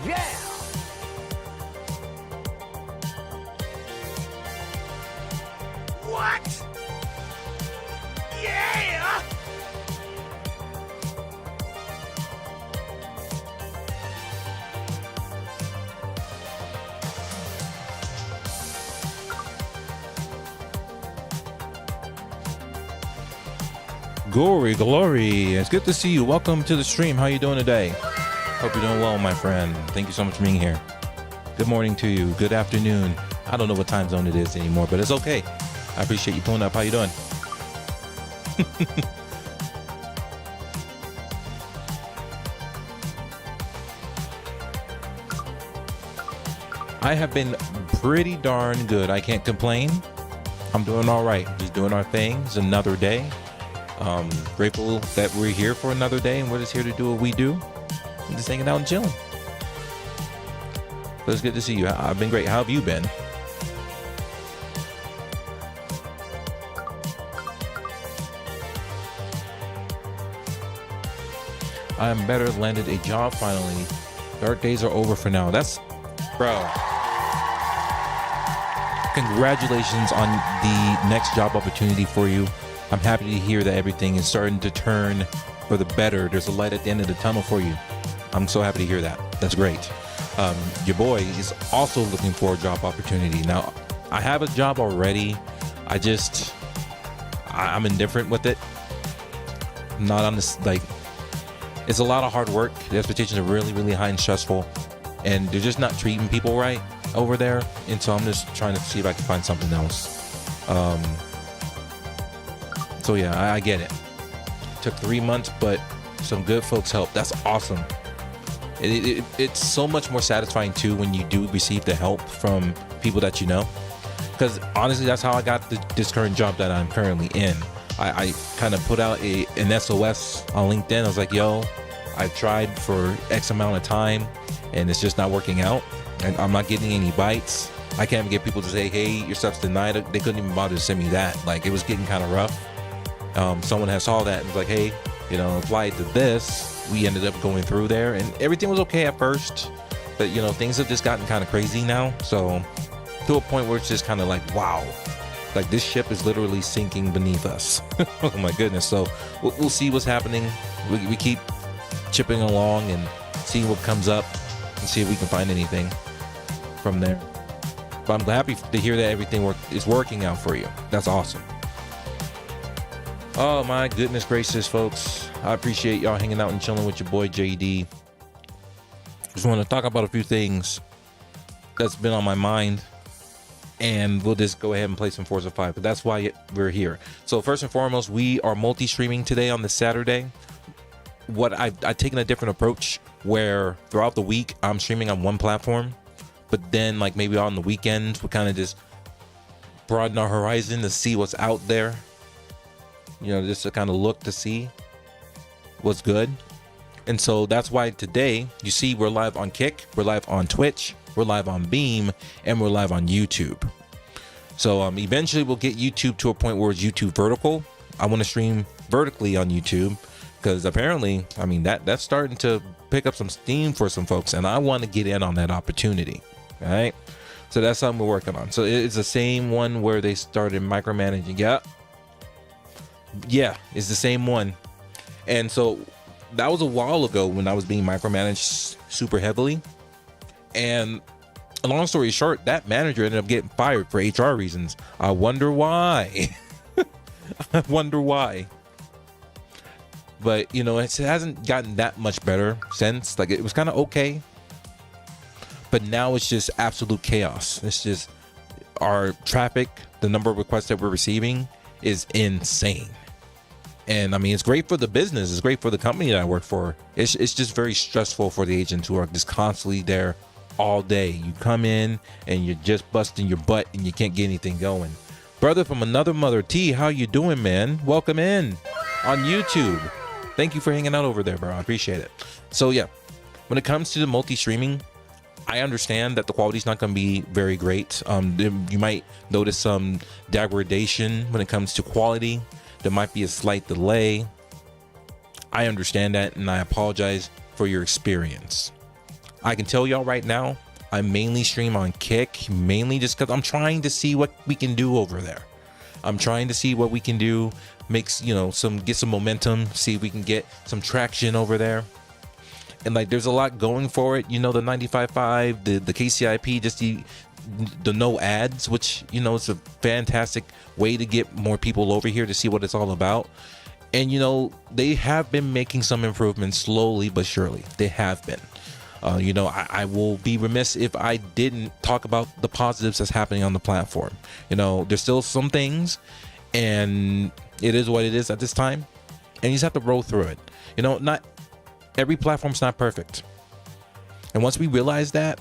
Yeah! What? Yeah! Glory, it's good to see you. Welcome to the stream. How you doing today? Hope you're doing well, my friend. Thank you so much for being here. Good morning to you. Good afternoon. I don't know what time zone it is anymore, but it's okay. I appreciate you pulling up. How you doing? I have been pretty darn good. I can't complain. I'm doing all right. Just doing our things. Another day. Grateful that we're here for another day, and we're just here to do what we do. And just hanging out and chilling. So it's good to see you. I've been great. How have you been? I am better. Landed a job finally. Dark days are over for now. That's, bro. Congratulations on the next job opportunity for you. I'm happy to hear that everything is starting to turn for the better. There's a light at the end of the tunnel for you. I'm so happy to hear that. That's great. Your boy is also looking for a job opportunity. Now, I have a job already. I'm indifferent with it. I'm not on this, like, it's a lot of hard work. The expectations are really, really high and stressful. And they're just not treating people right over there. And so I'm just trying to see if I can find something else. So yeah, I get it. Took 3 months, but some good folks helped. That's awesome. It's so much more satisfying too when you do receive the help from people that you know. Because honestly, that's how I got this current job that I'm currently in. I kind of put out an SOS on LinkedIn. I was like, yo, I tried for X amount of time and it's just not working out. And I'm not getting any bites. I can't even get people to say, hey, your stuff's denied. They couldn't even bother to send me that. Like, it was getting kind of rough. Someone has saw that and was like, hey, applied to this. We ended up going through there and everything was okay at first, but things have just gotten kind of crazy now. So to a point where it's just kind of like, wow, like this ship is literally sinking beneath us. Oh my goodness. So we'll see what's happening. We keep chipping along and seeing what comes up and see if we can find anything from there. But I'm happy to hear that everything is working out for you. That's awesome. Oh my goodness gracious, folks. I appreciate y'all hanging out and chilling with your boy JD. Just want to talk about a few things that's been on my mind, and we'll just go ahead and play some Forza 5, but that's why we're here. So first and foremost, we are multi-streaming today on this Saturday. I've taken a different approach where throughout the week I'm streaming on one platform, but then like maybe on the weekends we kind of just broaden our horizon to see what's out there. Just to kind of look to see what's good. And so that's why today, you see, we're live on Kick, we're live on Twitch, we're live on Beam, and we're live on YouTube. So eventually we'll get YouTube to a point where it's YouTube vertical. I want to stream vertically on YouTube because apparently, that's starting to pick up some steam for some folks, and I want to get in on that opportunity. All right. So that's something we're working on. So it's the same one where they started micromanaging. Yeah, it's the same one. And so that was a while ago when I was being micromanaged super heavily. And long story short, that manager ended up getting fired for HR reasons. I wonder why. I wonder why. But, it hasn't gotten that much better since. Like, it was kind of okay. But now it's just absolute chaos. It's just our traffic, the number of requests that we're receiving is insane. And it's great for the business. It's great for the company that I work for. It's just very stressful for the agents who are just constantly there all day. You come in and you're just busting your butt and you can't get anything going. Brother from another mother, T, how you doing, man? Welcome in on YouTube. Thank you for hanging out over there, bro. I appreciate it. So yeah, when it comes to the multi-streaming, I understand that the quality is not going to be very great. You might notice some degradation when it comes to quality. There might be a slight delay. I understand that, and I apologize for your experience. I can tell y'all right now, I mainly stream on Kick, mainly just because I'm trying to see what we can do over there. I'm trying to see what we can do, get some momentum, see if we can get some traction over there. And like, there's a lot going for it. The 95.5, the KCIP, just the no ads, which, it's a fantastic way to get more people over here to see what it's all about. And, they have been making some improvements slowly but surely. They have been. I will be remiss if I didn't talk about the positives that's happening on the platform. There's still some things, and it is what it is at this time, and you just have to roll through it. Not every platform's not perfect. And once we realize that,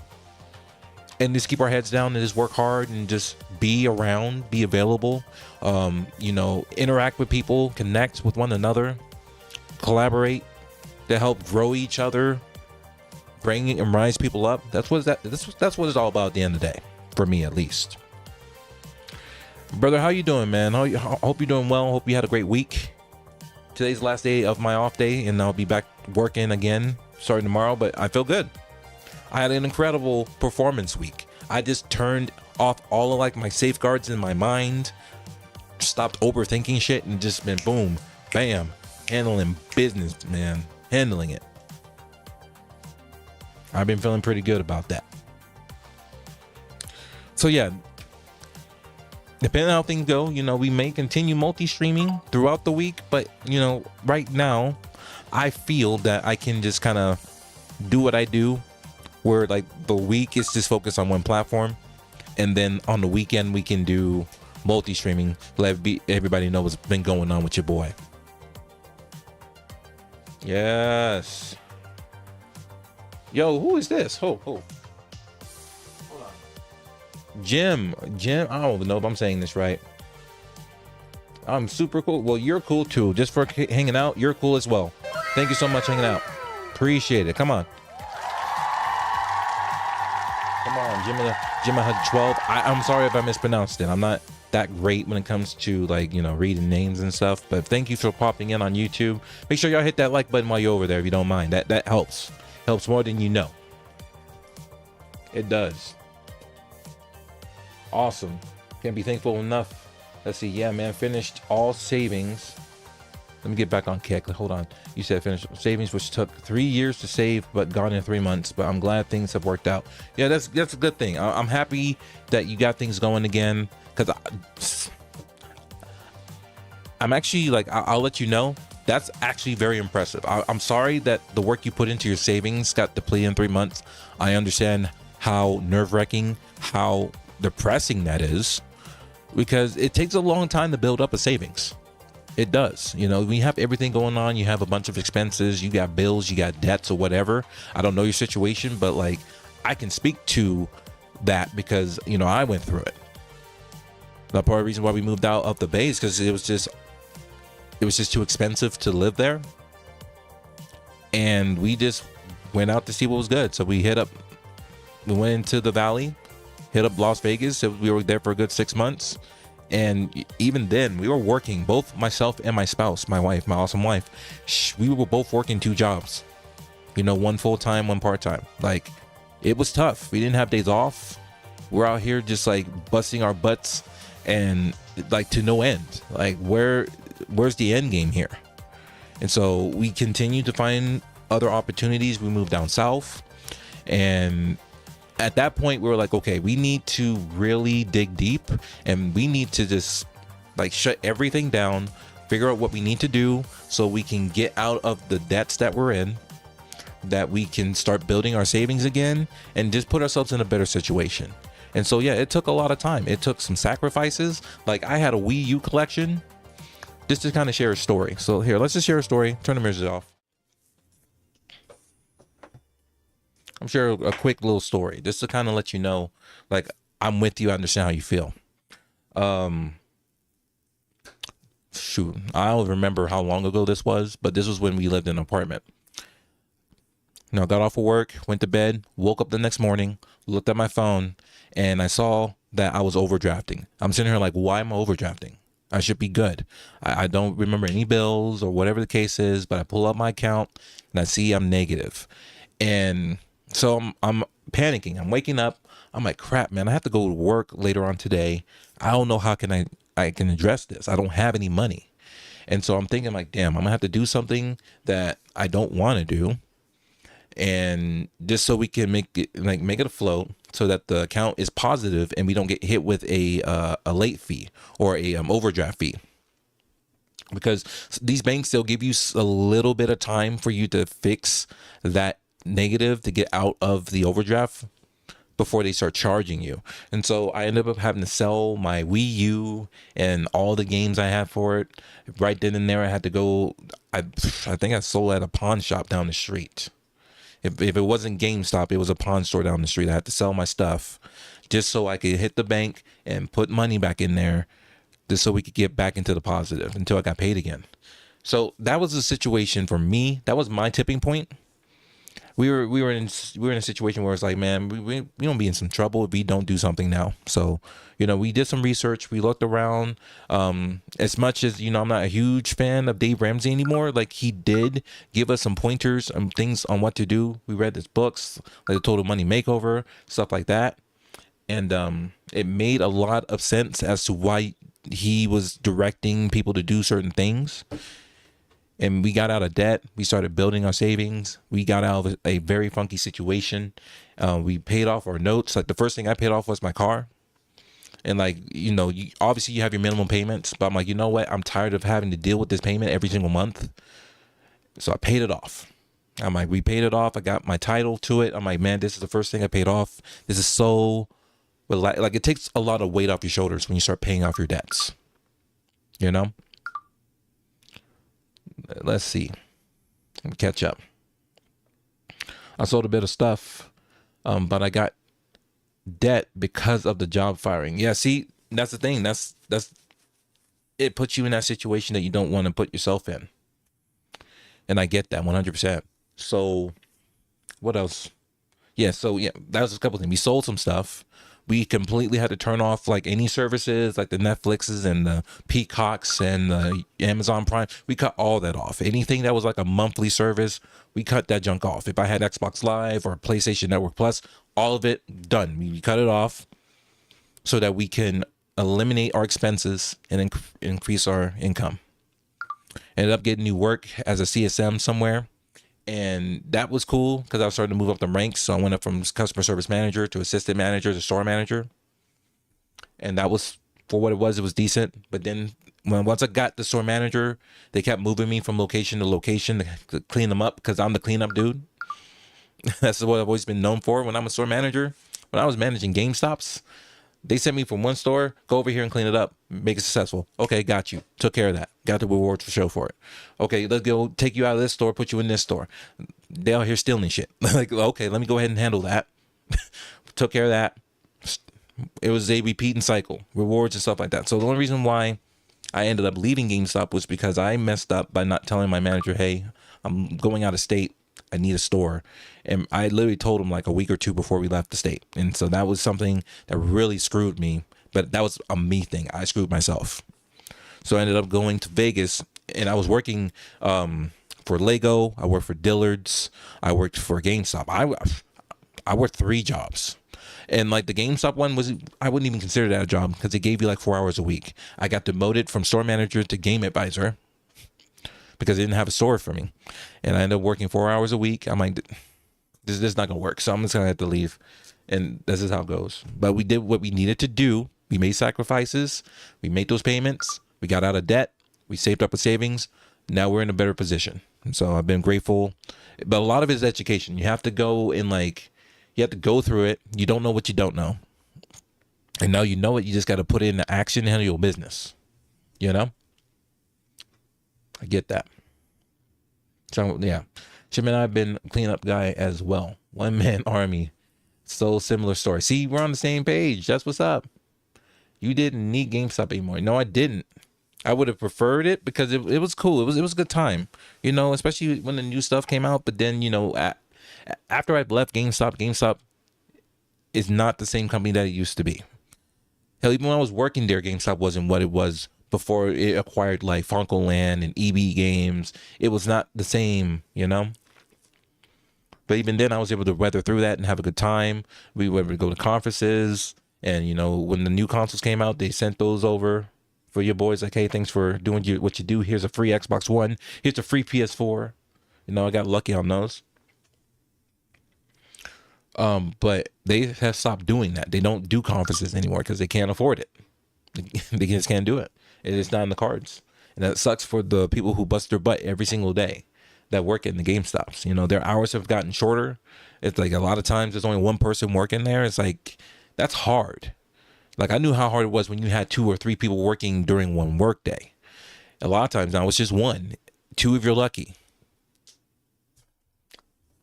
and just keep our heads down and just work hard and just be around, be available, interact with people, connect with one another, collaborate to help grow each other, bring and rise people up. That's what it's all about at the end of the day, for me at least. Brother, how you doing, man? I hope you're doing well. Hope you had a great week. Today's the last day of my off day, and I'll be back working again starting tomorrow, but I feel good. I had an incredible performance week. I just turned off all of like my safeguards in my mind, stopped overthinking shit, and just been boom, bam, handling business, man, handling it. I've been feeling pretty good about that. So yeah, depending on how things go, we may continue multi-streaming throughout the week, but right now I feel that I can just kind of do what I do, where like the week is just focused on one platform, and then on the weekend we can do multi-streaming, let everybody know what's been going on with your boy. Yes. Yo, who is this? Hold on. Jim, I don't know if I'm saying this right. I'm super cool. Well, you're cool too. Just for hanging out, you're cool as well. Thank you so much for hanging out. Appreciate it. Come on, Jim 12. I'm sorry if I mispronounced it. I'm not that great when it comes to reading names and stuff. But thank you for popping in on YouTube. Make sure y'all hit that like button while you're over there if you don't mind. That helps. Helps more than you know. It does. Awesome. Can't be thankful enough. Let's see. Yeah, man. Finished all savings. Let me get back on Kick. Hold on. You said finished savings, which took 3 years to save, but gone in 3 months. But I'm glad things have worked out. Yeah, that's a good thing. I'm happy that you got things going again. Because I'm actually I'll let you know. That's actually very impressive. I'm sorry that the work you put into your savings got depleted in 3 months. I understand how nerve-wracking, how depressing that is, because it takes a long time to build up a savings. It does. When you have everything going on, you have a bunch of expenses, you got bills, you got debts or whatever. I don't know your situation, but I can speak to that because, I went through it. The part of the reason why we moved out of the Bay is because it was just too expensive to live there. And we just went out to see what was good. So we went into the Valley, hit up Las Vegas. So we were there for a good 6 months. And even then we were working, both myself and my spouse, my wife, my awesome wife. We were both working 2 jobs, one full-time, one part-time. It was tough. We didn't have days off. We're out here just busting our butts and to no end. Where's the end game here? And so we continue to find other opportunities. We moved down south, and at that point we were like, okay, we need to really dig deep, and we need to just shut everything down, figure out what we need to do so we can get out of the debts that we're in, that we can start building our savings again and just put ourselves in a better situation. And so yeah, it took a lot of time. It took some sacrifices. I had a Wii U collection, just to kind of share a story. So here, let's just share a story. Turn the mirrors off. I'm sharing a quick little story just to kind of let you know, I'm with you. I understand how you feel. Shoot, I don't remember how long ago this was, but this was when we lived in an apartment. Got off of work, went to bed, woke up the next morning, looked at my phone, and I saw that I was overdrafting. I'm sitting here why am I overdrafting? I should be good. I don't remember any bills or whatever the case is, but I pull up my account and I see I'm negative. And So I'm panicking. I'm waking up. I'm like, crap, man. I have to go to work later on today. I don't know how can I can address this. I don't have any money. And so I'm thinking like, damn, I'm gonna have to do something that I don't want to do, and just so we can make it afloat, so that the account is positive and we don't get hit with a late fee or a overdraft fee. Because these banks, they'll give you a little bit of time for you to fix that negative to get out of the overdraft before they start charging you. And so I ended up having to sell my Wii U and all the games I had for it. Right then and there, I had to go. I think I sold at a pawn shop down the street. If it wasn't GameStop, it was a pawn store down the street. I had to sell my stuff just so I could hit the bank and put money back in there, just so we could get back into the positive until I got paid again. So that was the situation for me. That was my tipping point. We were in a situation where it's like, man, we don't be in some trouble if we don't do something now. So, we did some research. We looked around. As much as I'm not a huge fan of Dave Ramsey anymore. Like, he did give us some pointers and things on what to do. We read his books, like the Total Money Makeover, stuff like that, and it made a lot of sense as to why he was directing people to do certain things. And we got out of debt. We started building our savings. We got out of a very funky situation. We paid off our notes. Like, the first thing I paid off was my car. And like, obviously you have your minimum payments, but I'm like, you know what? I'm tired of having to deal with this payment every single month. So I paid it off. I'm like, we paid it off. I got my title to it. I'm like, man, this is the first thing I paid off. This is so, like, it takes a lot of weight off your shoulders when you start paying off your debts. Let's see. Let me catch up. I sold a bit of stuff, but I got debt because of the job firing. Yeah, see, that's the thing. That's it puts you in that situation that you don't want to put yourself in. And I get that 100%. So what else? Yeah, that was a couple things. We sold some stuff. We completely had to turn off like any services, like the Netflixes and the Peacocks and the Amazon Prime. We cut all that off. Anything that was like a monthly service, we cut that junk off. If I had Xbox Live or PlayStation Network Plus, all of it done. We cut it off so that we can eliminate our expenses and increase our income. Ended up getting new work as a CSM somewhere. And that was cool because I was starting to move up the ranks. So I went up from customer service manager to assistant manager to store manager. And that was, for what it was decent. But then once I got the store manager, they kept moving me from location to location to clean them up because I'm the cleanup dude. That's what I've always been known for when I'm a store manager. When I was managing GameStops, they sent me from one store, go over here and clean it up, make it successful. Okay, got you. Took care of that. Got the rewards for show for it. Okay, let's go take you out of this store, put you in this store. They out here stealing shit. Like, okay, let me go ahead and handle that. Took care of that. It was a repeating cycle, rewards and stuff like that. So the only reason why I ended up leaving GameStop was because I messed up by not telling my manager, hey, I'm going out of state. I need a store. And I literally told him like a week or two before we left the state. And so that was something that really screwed me. But that was a me thing. I screwed myself. So I ended up going to Vegas, and I was working for Lego. I worked for Dillard's. I worked for GameStop. I worked 3 jobs. And like the GameStop one I wouldn't even consider that a job because they gave you like 4 hours a week. I got demoted from store manager to game advisor because they didn't have a store for me. And I ended up working 4 hours a week. I'm like, this is not going to work. So I'm just going to have to leave. And this is how it goes. But we did what we needed to do. We made sacrifices. We made those payments. We got out of debt. We saved up a savings. Now we're in a better position. And so I've been grateful. But a lot of it is education. You have to go in you have to go through it. You don't know what you don't know. And now you know it. You just got to put it into action and handle your business. I get that. So, yeah. Shim and I have been a cleanup guy as well. One man army. So similar story. See, we're on the same page. That's what's up. You didn't need GameStop anymore. No, I didn't. I would have preferred it because it was cool. It was a good time, especially when the new stuff came out. But then, after I've left GameStop is not the same company that it used to be. Hell, even when I was working there, GameStop wasn't what it was before it acquired like Funko Land and EB Games. It was not the same, But even then, I was able to weather through that and have a good time. We were able to go to conferences, and when the new consoles came out, they sent those over for your boys. Like, hey, thanks for doing what you do. Here's a free Xbox One. Here's a free PS4. I got lucky on those. But they have stopped doing that. They don't do conferences anymore because they can't afford it. They just can't do it. It's not in the cards. And that sucks for the people who bust their butt every single day that work in the GameStops. Their hours have gotten shorter. It's like a lot of times there's only one person working there. It's like, that's hard. Like, I knew how hard it was when you had 2 or 3 people working during one work day. A lot of times now it's just 1, 2 if you're lucky.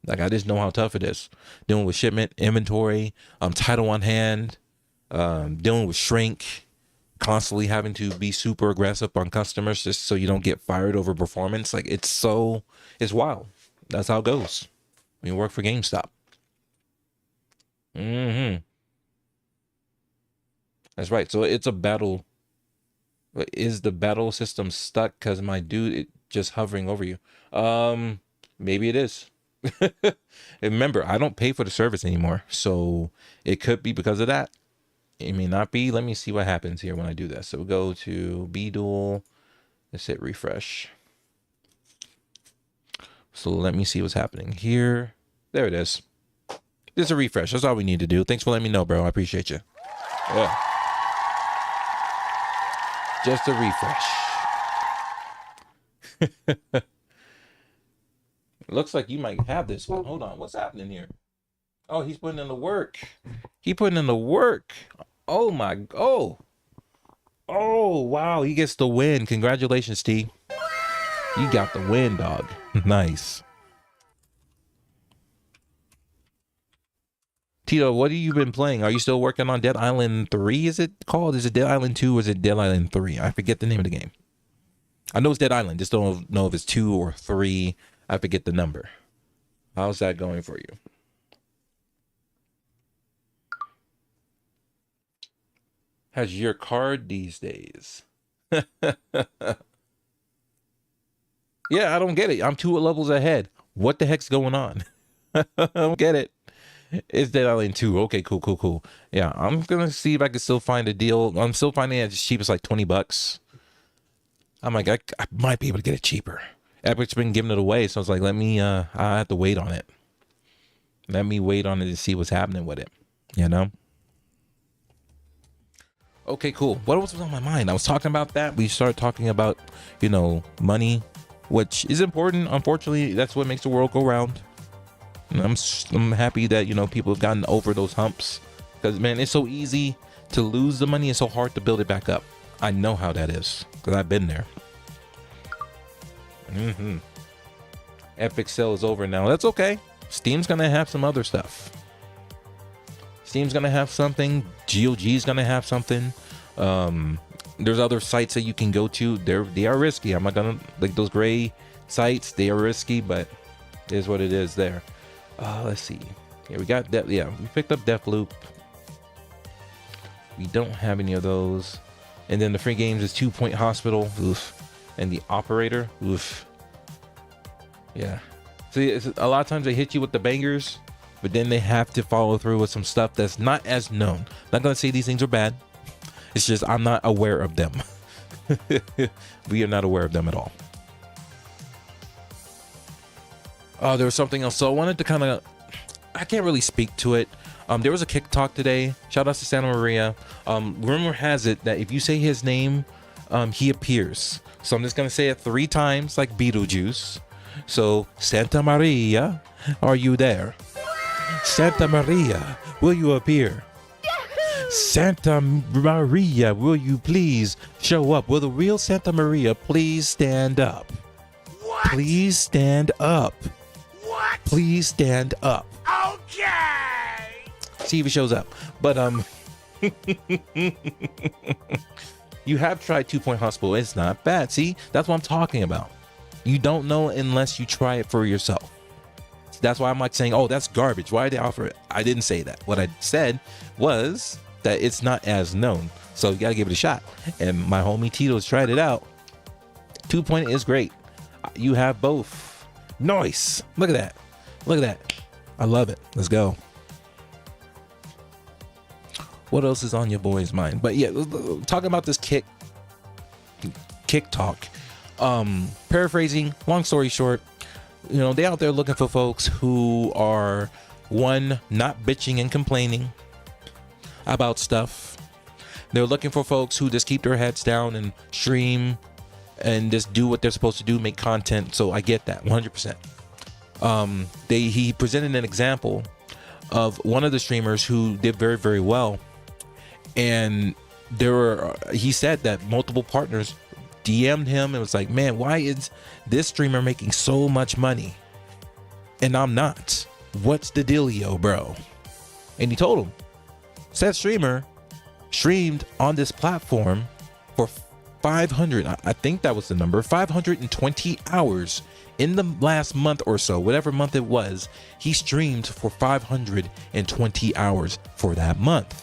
Like, I just know how tough it is dealing with shipment, inventory, title on hand, dealing with shrink, constantly having to be super aggressive on customers just so you don't get fired over performance. Like, it's wild. That's how it goes when you work for GameStop. That's right. So it's a battle. Is the battle system stuck because my dude it just hovering over you? Maybe it is. Remember, I don't pay for the service anymore, so it could be because of that. It may not be. Let me see what happens here when I do this. So we'll go to B-Dual. Let's hit refresh. So let me see what's happening here. There it is. Just a refresh. That's all we need to do. Thanks for letting me know, bro. I appreciate you. Yeah. Just a refresh. Looks like you might have this one. Hold on. What's happening here? Oh, he's putting in the work. He putting in the work. Oh my. Oh, wow. He gets the win. Congratulations, T. You got the win, dog. Nice. Tito, what have you been playing? Are you still working on Dead Island 3? Is it called? Is it Dead Island 2 or is it Dead Island 3? I forget the name of the game. I know it's Dead Island. Just don't know if it's 2 or 3. I forget the number. How's that going for you? How's your card these days? Yeah, I don't get it. I'm 2 levels ahead. What the heck's going on? I don't get it. It's Dead Island 2. Okay, cool. Yeah, I'm gonna see if I can still find a deal. I'm still finding it as cheap as like $20. I'm like, I might be able to get it cheaper. Epic's been giving it away, so I was like, I have to wait on it. Let me wait on it to see what's happening with it. Okay, cool. What else was on my mind? I was talking about that. We started talking about, money, which is important. Unfortunately, that's what makes the world go round. And I'm happy that, people have gotten over those humps. Because, man, it's so easy to lose the money. It's so hard to build it back up. I know how that is because I've been there. Epic sale is over now. That's okay. Steam's going to have some other stuff. Steam's going to have something. GOG's going to have something. There's other sites that you can go to. They are risky. I'm not going to, like those gray sites, they are risky, but it is what it is there. Let's see. Yeah, we got that. Yeah, we picked up Deathloop. We don't have any of those. And then the free games is 2 Point Hospital. Oof. And the Operator. Oof. Yeah. See, a lot of times they hit you with the bangers, but then they have to follow through with some stuff that's not as known. Not going to say these things are bad. It's just I'm not aware of them. We are not aware of them at all. There was something else. So I wanted to I can't really speak to it. There was a Kick Talk today. Shout out to Santa Maria. Rumor has it that if you say his name, he appears. So I'm just going to say it 3 times like Beetlejuice. So, Santa Maria, are you there? Santa Maria, will you appear? Santa Maria, will you please show up? Will the real Santa Maria please stand up? What? Please stand up. What? Please stand up. Okay. See if he shows up. But you have tried 2 Point Hospital. It's not bad. See, that's what I'm talking about. You don't know unless you try it for yourself. That's why I'm like saying, oh, that's garbage. Why did they offer it? I didn't say that. What I said was that it's not as known. So you got to give it a shot. And my homie Tito's tried it out. 2 Point is great. You have both. Nice. Look at that. Look at that. I love it. Let's go. What else is on your boy's mind? But yeah, talking about this kick talk. Paraphrasing, long story short, you know, they out there looking for folks who are, one, not bitching and complaining about stuff. They're looking for folks who just keep their heads down and stream and just do what they're supposed to do, make content. So I get that 100%. He presented an example of one of the streamers who did very, very well. And he said that multiple partners DM'd him and was like, man, why is this streamer making so much money and I'm not? What's the dealio, bro? And he told him, said streamer streamed on this platform for 500, I think that was the number, 520 hours in the last month or so, whatever month it was. He streamed for 520 hours for that month.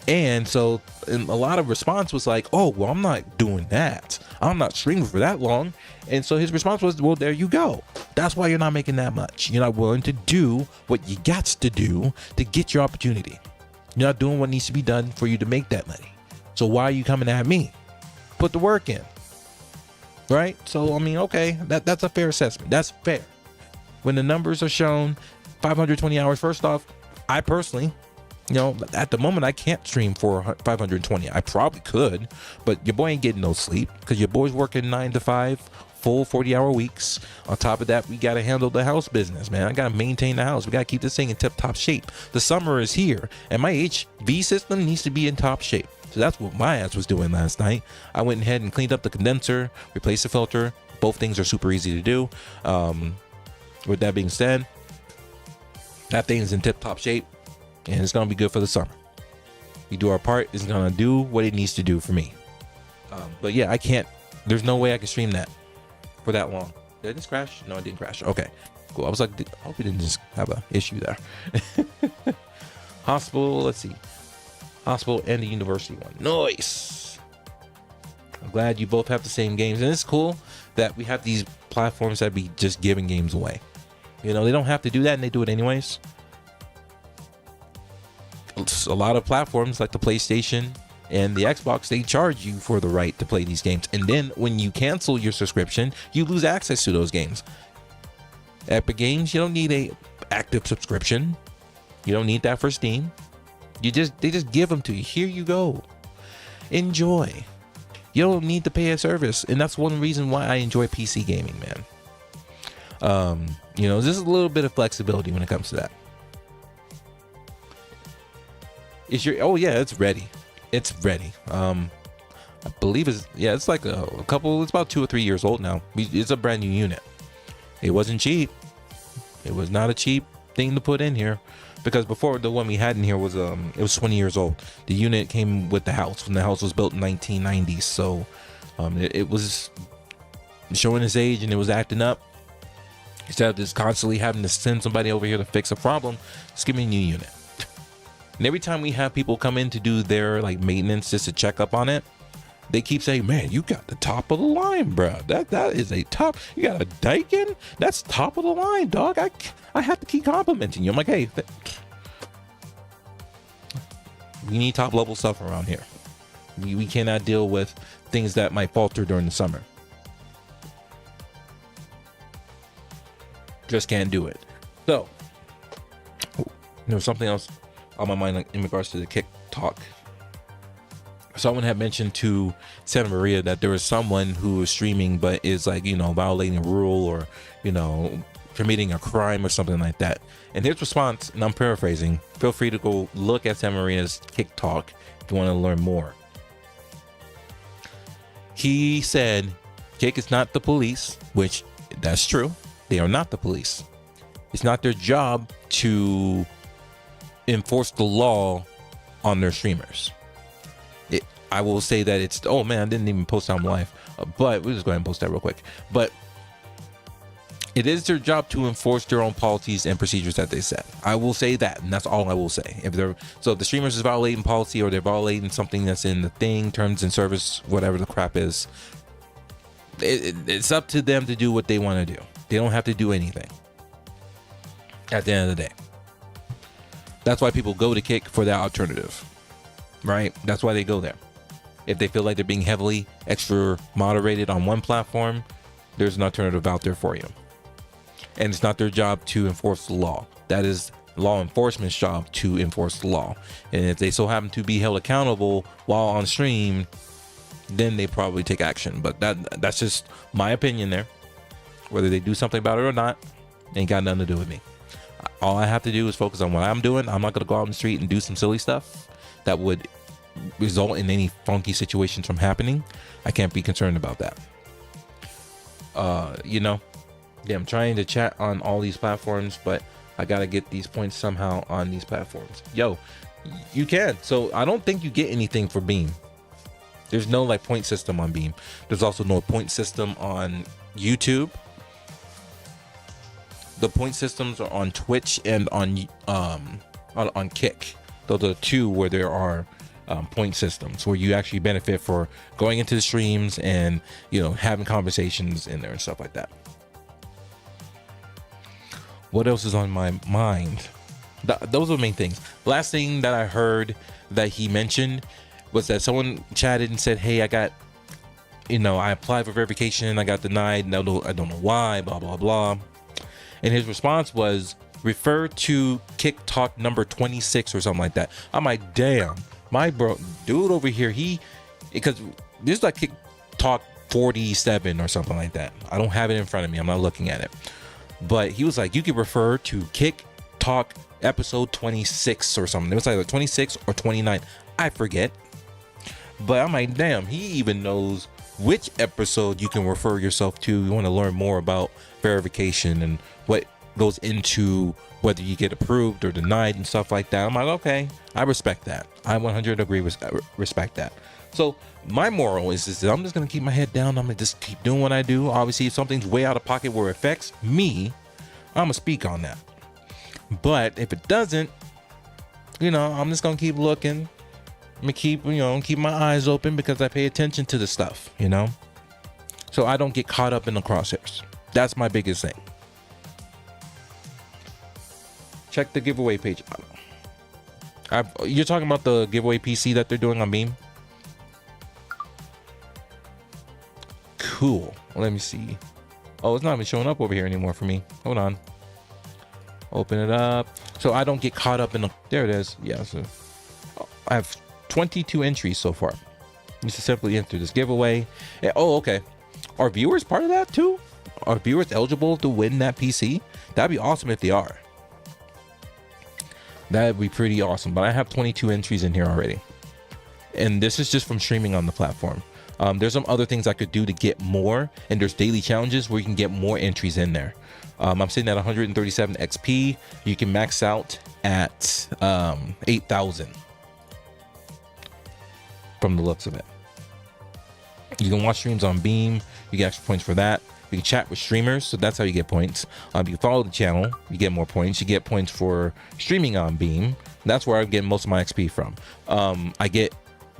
And so a lot of response was like, oh, well, I'm not doing that. I'm not streaming for that long. And so his response was, well, there you go. That's why you're not making that much. You're not willing to do what you got to do to get your opportunity. You're not doing what needs to be done for you to make that money. So why are you coming at me? Put the work in. Right? So, I mean, okay, that's a fair assessment. That's fair. When the numbers are shown, 520 hours, first off, I personally, you know, at the moment, I can't stream for 520. I probably could, but your boy ain't getting no sleep because your boy's working 9 to 5, full 40-hour weeks. On top of that, we got to handle the house business, man. I got to maintain the house. We got to keep this thing in tip-top shape. The summer is here, and my HV system needs to be in top shape. So that's what my ass was doing last night. I went ahead and cleaned up the condenser, replaced the filter. Both things are super easy to do. With that being said, that thing is in tip-top shape. And it's going to be good for the summer. We do our part. It's going to do what it needs to do for me. But yeah, I can't. There's no way I can stream that for that long. Did I just crash? No, I didn't crash. Okay, cool. I was like, I hope we didn't just have an issue there. Hospital, let's see. Hospital and the university one. Nice. I'm glad you both have the same games. And it's cool that we have these platforms that be just giving games away. You know, they don't have to do that and they do it anyways. A lot of platforms like the PlayStation and the Xbox, they charge you for the right to play these games. And then when you cancel your subscription, you lose access to those games. Epic Games, you don't need a active subscription. You don't need that for Steam. They just give them to you. Here you go. Enjoy. You don't need to pay a service. And that's one reason why I enjoy PC gaming, man. You know, there's a little bit of flexibility when it comes to that. Oh yeah, it's ready. It's ready. I believe it's like a couple, it's about 2 or 3 years old now. It's a brand new unit. It wasn't cheap. It was not a cheap thing to put in here because before the one we had in here was it was 20 years old. The unit came with the house when the house was built in 1990s. So it was showing its age and it was acting up. Instead of just constantly having to send somebody over here to fix a problem, just give me a new unit. And every time we have people come in to do their like maintenance just to check up on it, they keep saying, man, you got the top of the line, bro. That is a top. You got a Daikin? That's top of the line, dog. I have to keep complimenting you. I'm like, hey, we need top level stuff around here. We cannot deal with things that might falter during the summer. Just can't do it. So, there was something else on my mind in regards to the kick talk. Someone had mentioned to Santa Maria that there was someone who was streaming but is like, you know, violating a rule or, you know, committing a crime or something like that. And his response, and I'm paraphrasing, feel free to go look at Santa Maria's kick talk if you want to learn more. He said, Kick is not the police, which that's true. They are not the police. It's not their job to enforce the law on their streamers. I will say that it's, oh man, I didn't even post on live, but we'll just go ahead and post that real quick. But it is their job to enforce their own policies and procedures that they set. I will say that, and that's all I will say. If the streamers is violating policy or they're violating something that's in the thing, terms and service, whatever the crap is, it's up to them to do what they want to do. They don't have to do anything at the end of the day. That's why people go to Kick for that alternative, right? That's why they go there. If they feel like they're being heavily extra moderated on one platform, there's an alternative out there for you. And it's not their job to enforce the law. That is law enforcement's job to enforce the law. And if they so happen to be held accountable while on stream, then they probably take action. But that's just my opinion there. Whether they do something about it or not, ain't got nothing to do with me. All I have to do is focus on what I'm doing. I'm not going to go out on the street and do some silly stuff that would result in any funky situations from happening. I can't be concerned about that. Yeah, I'm trying to chat on all these platforms, but I got to get these points somehow on these platforms. Yo, you can. So I don't think you get anything for Beam. There's no like point system on Beam. There's also no point system on YouTube. The point systems are on Twitch and on Kick. Those are the two where there are point systems where you actually benefit for going into the streams and having conversations in there and stuff like that. What else is on my mind? Those are the main things. Last thing that I heard that he mentioned was that someone chatted and said, hey, I got, I applied for verification, I got denied, and I don't know why, blah, blah, blah. And his response was, refer to Kick Talk number 26 or something like that. I'm like, damn, my dude over here, because this is like Kick Talk 47 or something like that. I don't have it in front of me. I'm not looking at it. But he was like, you could refer to Kick Talk episode 26 or something. It was either 26 or 29. I forget. But I'm like, damn, he even knows which episode you can refer yourself to. You want to learn more about verification and what goes into whether you get approved or denied and stuff like that. I'm like, okay, I respect that. I 100 agree with respect that. So my moral is that I'm just going to keep my head down. I'm going to just keep doing what I do. Obviously, if something's way out of pocket where it affects me, I'm going to speak on that. But if it doesn't, I'm just going to keep looking. I'm going to keep my eyes open because I pay attention to the stuff, so I don't get caught up in the crosshairs. That's my biggest thing. Check the giveaway page. You're talking about the giveaway PC that they're doing on Beam? Cool. Well, let me see. Oh, it's not even showing up over here anymore for me. Hold on. Open it up. So I don't get caught up in the... There it is. Yeah. So I have 22 entries so far. You just simply enter this giveaway. And, okay. Are viewers part of that too? Are viewers eligible to win that PC? That'd be awesome if they are. That'd be pretty awesome. But I have 22 entries in here already. And this is just from streaming on the platform. There's some other things I could do to get more. And there's daily challenges where you can get more entries in there. I'm sitting at 137 XP. You can max out at 8,000 from the looks of it. You can watch streams on Beam. You get extra points for that. You can chat with streamers, so that's how you get points. You can follow the channel, you get more points. You get points for streaming on Beam. That's where I get most of my XP from. I get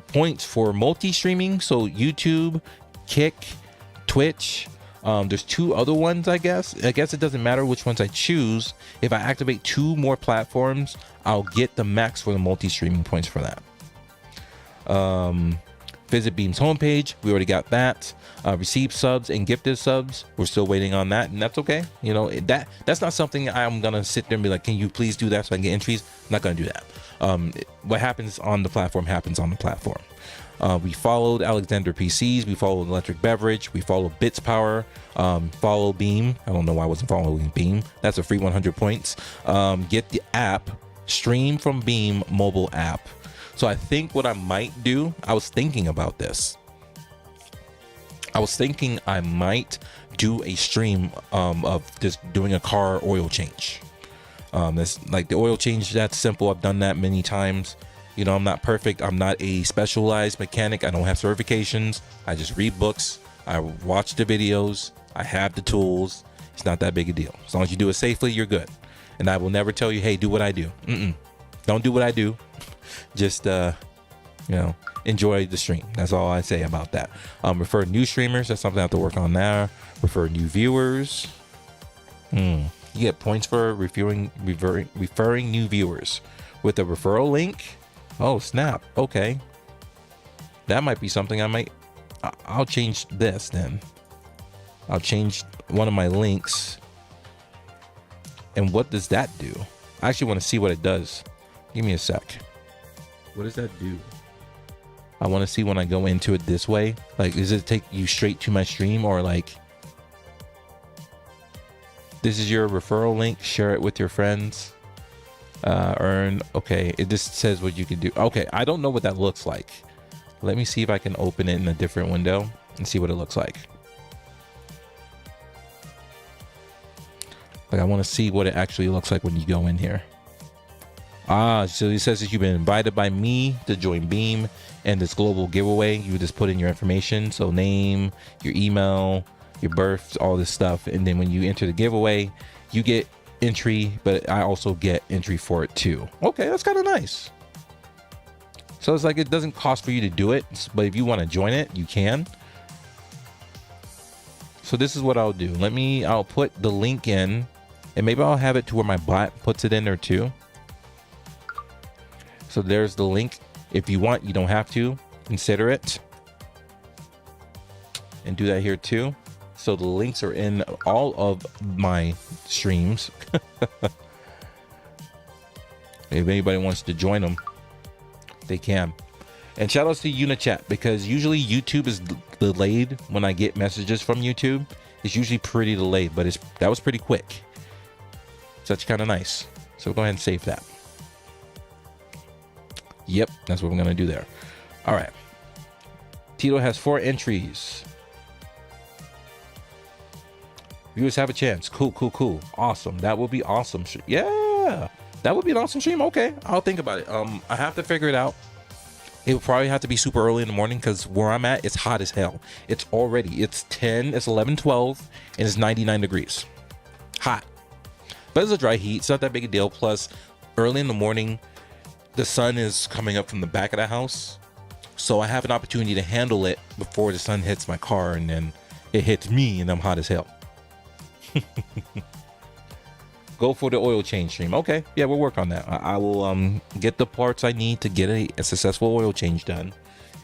points for multi-streaming, so YouTube, Kick, Twitch. There's two other ones, I guess. I guess it doesn't matter which ones I choose. If I activate 2 more platforms, I'll get the max for the multi-streaming points for that. Visit Beam's homepage. We already got that. Receive subs and gifted subs. We're still waiting on that, and that's okay. That's not something I'm gonna sit there and be like, can you please do that so I can get entries? I'm not gonna do that. What happens on the platform happens on the platform. We followed Alexander PCs. We followed Electric Beverage. We followed Bits Power. Follow Beam. I don't know why I wasn't following Beam. That's a free 100 points. Get the app. Stream from Beam mobile app. So I think what I might do, I was thinking about this. I was thinking I might do a stream of just doing a car oil change. That's like the oil change, that's simple. I've done that many times. I'm not perfect. I'm not a specialized mechanic. I don't have certifications. I just read books. I watch the videos. I have the tools. It's not that big a deal. As long as you do it safely, you're good. And I will never tell you, hey, do what I do. Don't do what I do. Just enjoy the stream. That's all I say about that. Refer new streamers. That's something I have to work on now. Refer new viewers. You get points for referring new viewers. with a referral link. Oh snap. Okay, that might be something I'll change this then. I'll change one of my links. And what does that do? I actually want to see what it does. Give me a sec. What does that do? I want to see when I go into it this way. Like, does it take you straight to my stream, or like, this is your referral link, share it with your friends, earn. Okay, it just says what you can do. Okay, I don't know what that looks like. Let me see if I can open it in a different window and see what it looks like. Like, I want to see what it actually looks like when you go in here. So it says that you've been invited by me to join Beam and this global giveaway. You just put in your information, so name, your email, your birth, all this stuff, and then when you enter the giveaway, you get entry, but I also get entry for it too. Okay, that's kind of nice. So it's like, it doesn't cost for you to do it, but if you want to join it, you can. So this is what I'll do. I'll put the link in, and maybe I'll have it to where my bot puts it in there too. So there's the link. If you want, you don't have to consider it, and do that here too. So the links are in all of my streams. If anybody wants to join them, they can. And shout outs to Unichat, because usually YouTube is delayed when I get messages from YouTube. It's usually pretty delayed, but that was pretty quick. So that's kind of nice. So go ahead and save that. Yep, that's what we're gonna do there. All right. Tito has 4 entries. Viewers have a chance. Cool. Awesome. That would be awesome. Yeah, that would be an awesome stream. Okay, I'll think about it. I have to figure it out. It would probably have to be super early in the morning, because where I'm at, it's hot as hell. It's 11, 12, and it's 99 degrees. Hot. But it's a dry heat. It's not that big a deal. Plus, early in the morning, the sun is coming up from the back of the house. So I have an opportunity to handle it before the sun hits my car, and then it hits me and I'm hot as hell. Go for the oil change stream. Okay, yeah, we'll work on that. I will get the parts I need to get a successful oil change done,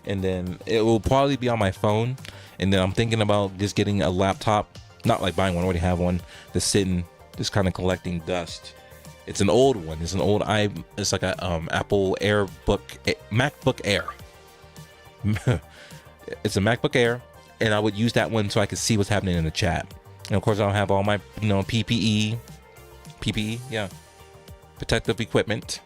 and then it will probably be on my phone. And then I'm thinking about just getting a laptop, not like buying one, I already have one that's sitting, just kind of collecting dust. It's an old one. It's an old it's like a Apple MacBook Air. It's a MacBook Air, and I would use that one so I could see what's happening in the chat. And of course, I'll have all my PPE, yeah, protective equipment.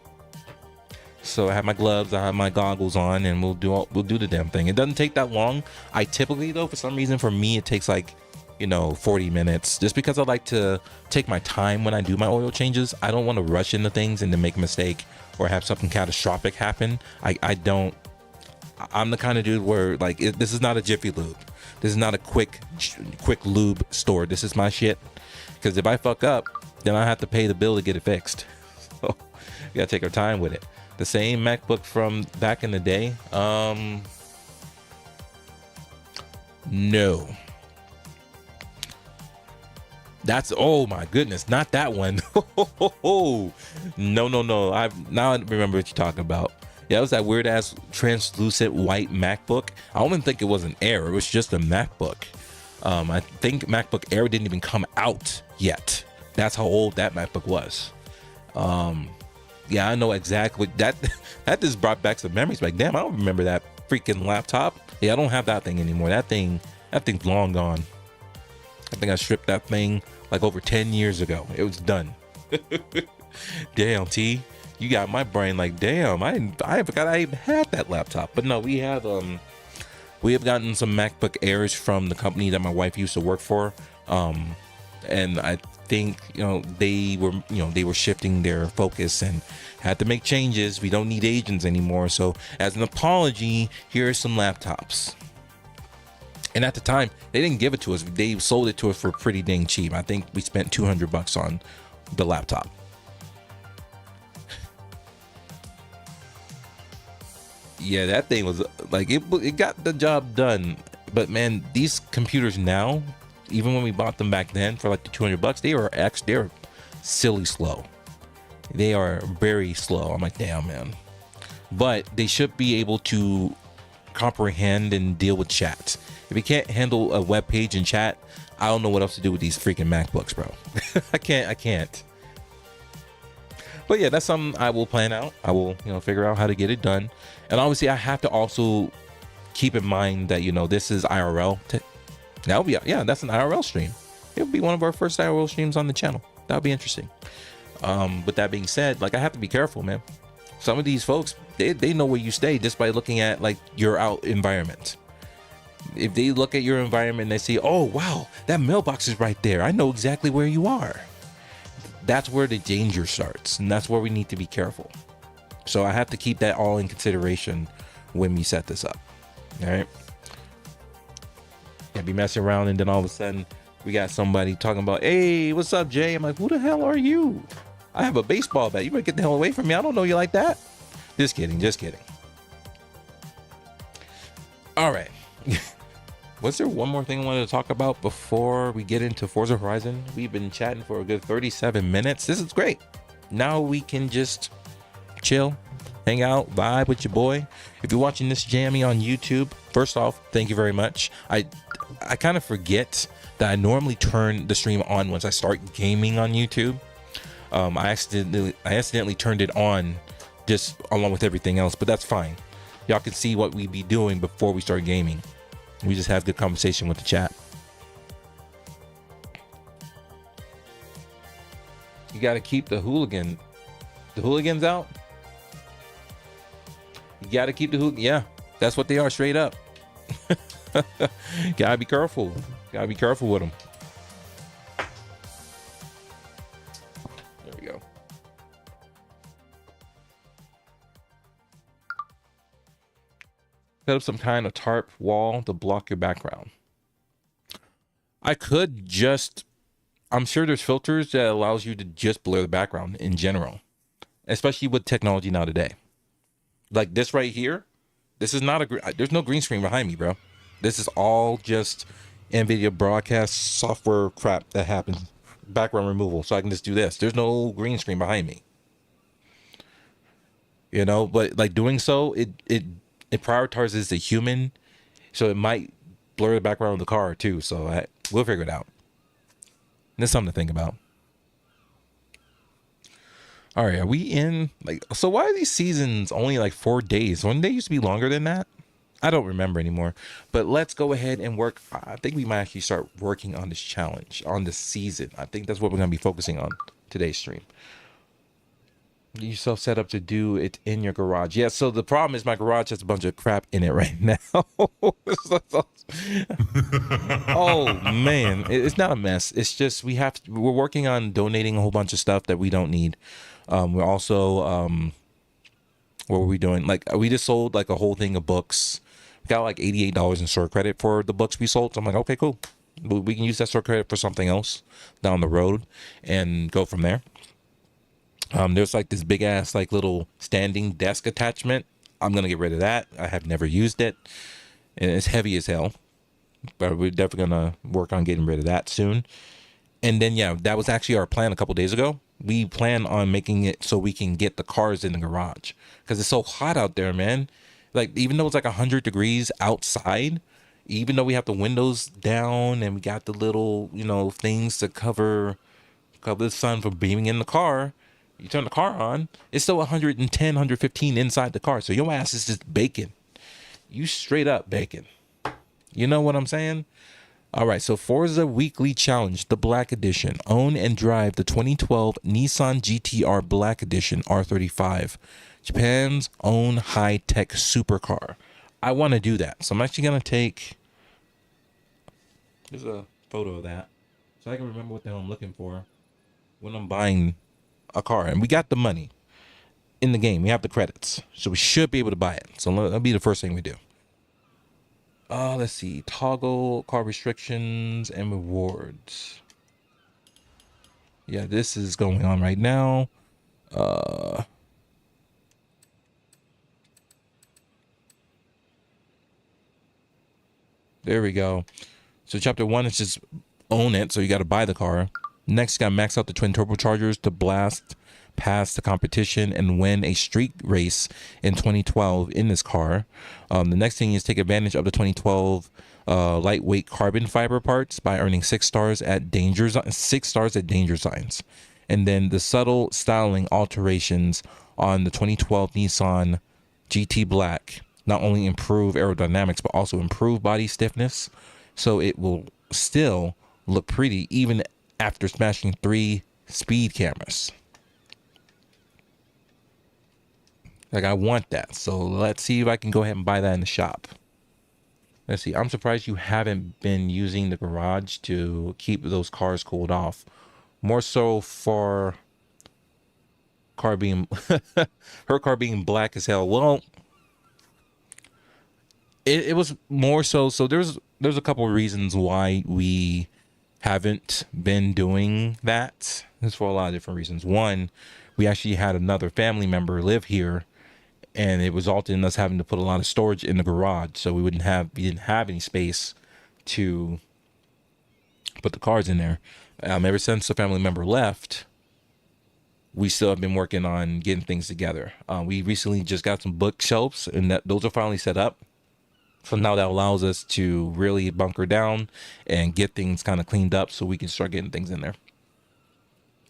So I have my gloves, I have my goggles on, and we'll do the damn thing. It doesn't take that long. I typically, though, for some reason, for me, it takes like 40 minutes, just because I like to take my time when I do my oil changes. I don't want to rush into things and then make a mistake or have something catastrophic happen. I'm the kind of dude where, like, this is not a Jiffy Lube. This is not a quick lube store. This is my shit, because if I fuck up, then I have to pay the bill to get it fixed. So we gotta take our time with it. The same MacBook from back in the day. No. That's, oh my goodness, not that one. No. Now I remember what you're talking about. Yeah, it was that weird ass translucent white MacBook. I don't even think it was an Air. It was just a MacBook. I think MacBook Air didn't even come out yet. That's how old that MacBook was. Yeah, I know exactly that. That just brought back some memories. Like, damn, I don't remember that freaking laptop. Yeah, I don't have that thing anymore. That thing's long gone. I think I stripped that thing like over 10 years ago. It was done. Damn, T, you got my brain like, damn, I forgot I even had that laptop. But no, we have gotten some MacBook Airs from the company that my wife used to work for. And I think, they were shifting their focus and had to make changes. We don't need agents anymore. So as an apology, here are some laptops. And at the time, they didn't give it to us. They sold it to us for pretty dang cheap. I think we spent $200 on the laptop. Yeah, that thing was like, it got the job done. But man, these computers now, even when we bought them back then for like the $200, they were silly slow. They are very slow. I'm like, damn, man. But they should be able to comprehend and deal with chat. If you can't handle a web page and chat, I don't know what else to do with these freaking MacBooks, bro. I can't. But yeah, that's something I will plan out. I will, figure out how to get it done. And obviously I have to also keep in mind that, this is IRL. That'll be, that's an IRL stream. It'll be one of our first IRL streams on the channel. That'll be interesting. With that being said, like, I have to be careful, man. Some of these folks, they know where you stay just by looking at like your out environment. If they look at your environment and they see, oh wow, that mailbox is right there, I know exactly where you are. That's where the danger starts, and that's where we need to be careful. So I have to keep that all in consideration when we set this up. All right. Can't be messing around and then all of a sudden we got somebody talking about, hey, what's up, Jay? I'm like, who the hell are you? I have a baseball bat. You better get the hell away from me. I don't know you like that. Just kidding. All right. Was there one more thing I wanted to talk about before we get into Forza Horizon? We've been chatting for a good 37 minutes. This is great. Now we can just chill, hang out, vibe with your boy. If you're watching this jammy on YouTube, first off, thank you very much. I kind of forget that I normally turn the stream on once I start gaming on YouTube. I accidentally turned it on just along with everything else, but that's fine. Y'all can see what we be doing before we start gaming. We just have good conversation with the chat. You got to keep the hooligans out. You got to keep the yeah, that's what they are, straight up. Gotta be careful with them. There we go. Set up some kind of tarp wall to block your background. I could just, I'm sure there's filters that allows you to just blur the background in general, especially with technology now today. Like this right here, this is not there's no green screen behind me, bro. This is all just NVIDIA broadcast software crap that happens, background removal. So I can just do this. There's no green screen behind me. But like doing so, it prioritizes the human, so it might blur the background of the car too. So we'll figure it out. That's something to think about. All right, are we in so why are these seasons only like 4 days? Wouldn't they used to be longer than that? I don't remember anymore. But let's go ahead and work. I think we might actually start working on this challenge, on this season. I think that's what we're going to be focusing on today's stream. Get yourself set up to do it in your garage. Yeah, so the problem is my garage has a bunch of crap in it right now. Oh man, it's not a mess. It's just we're working on donating a whole bunch of stuff that we don't need. We're also what were we doing? Like we just sold like a whole thing of books. We got like $88 in store credit for the books we sold. So I'm like, okay, cool. We can use that store credit for something else down the road and go from there. There's like this big ass like little standing desk attachment. I'm gonna get rid of that. I have never used it, and it's heavy as hell. But we're definitely gonna work on getting rid of that soon. And then yeah, that was actually our plan a couple days ago. We plan on making it so we can get the cars in the garage because it's so hot out there, man. Like even though it's like 100 degrees outside, even though we have the windows down and we got the little things to cover the sun from beaming in the car. You turn the car on, it's still 110, 115 inside the car. So your ass is just baking. You straight up baking. You know what I'm saying? All right, so Forza Weekly Challenge, the Black Edition. Own and drive the 2012 Nissan GTR Black Edition R35. Japan's own high-tech supercar. I want to do that. So I'm actually going to take... There's a photo of that. So I can remember what the hell I'm looking for when I'm buying a car. And we got the money in the game. We have the credits. So we should be able to buy it. So that'll be the first thing we do. Let's see. Toggle car restrictions and rewards. Yeah, this is going on right now. There we go. So chapter 1 is just own it. So you got to buy the car. Next, you got to max out the twin turbochargers to blast pass the competition and win a street race in 2012 in this car. The next thing is take advantage of the 2012 lightweight carbon fiber parts by earning 6 stars at danger signs. And then the subtle styling alterations on the 2012 Nissan GT Black not only improve aerodynamics but also improve body stiffness, so it will still look pretty even after smashing 3 speed cameras. Like, I want that, so let's see if I can go ahead and buy that in the shop. Let's see. I'm surprised you haven't been using the garage to keep those cars cooled off. More so for car being her car being black as hell. Well, it was more so there's a couple of reasons why we haven't been doing that. It's for a lot of different reasons. One, we actually had another family member live here, and it resulted in us having to put a lot of storage in the garage, so we didn't have any space to put the cars in there. Ever since the family member left, we still have been working on getting things together. We recently just got some bookshelves, and those are finally set up. So now that allows us to really bunker down and get things kind of cleaned up so we can start getting things in there.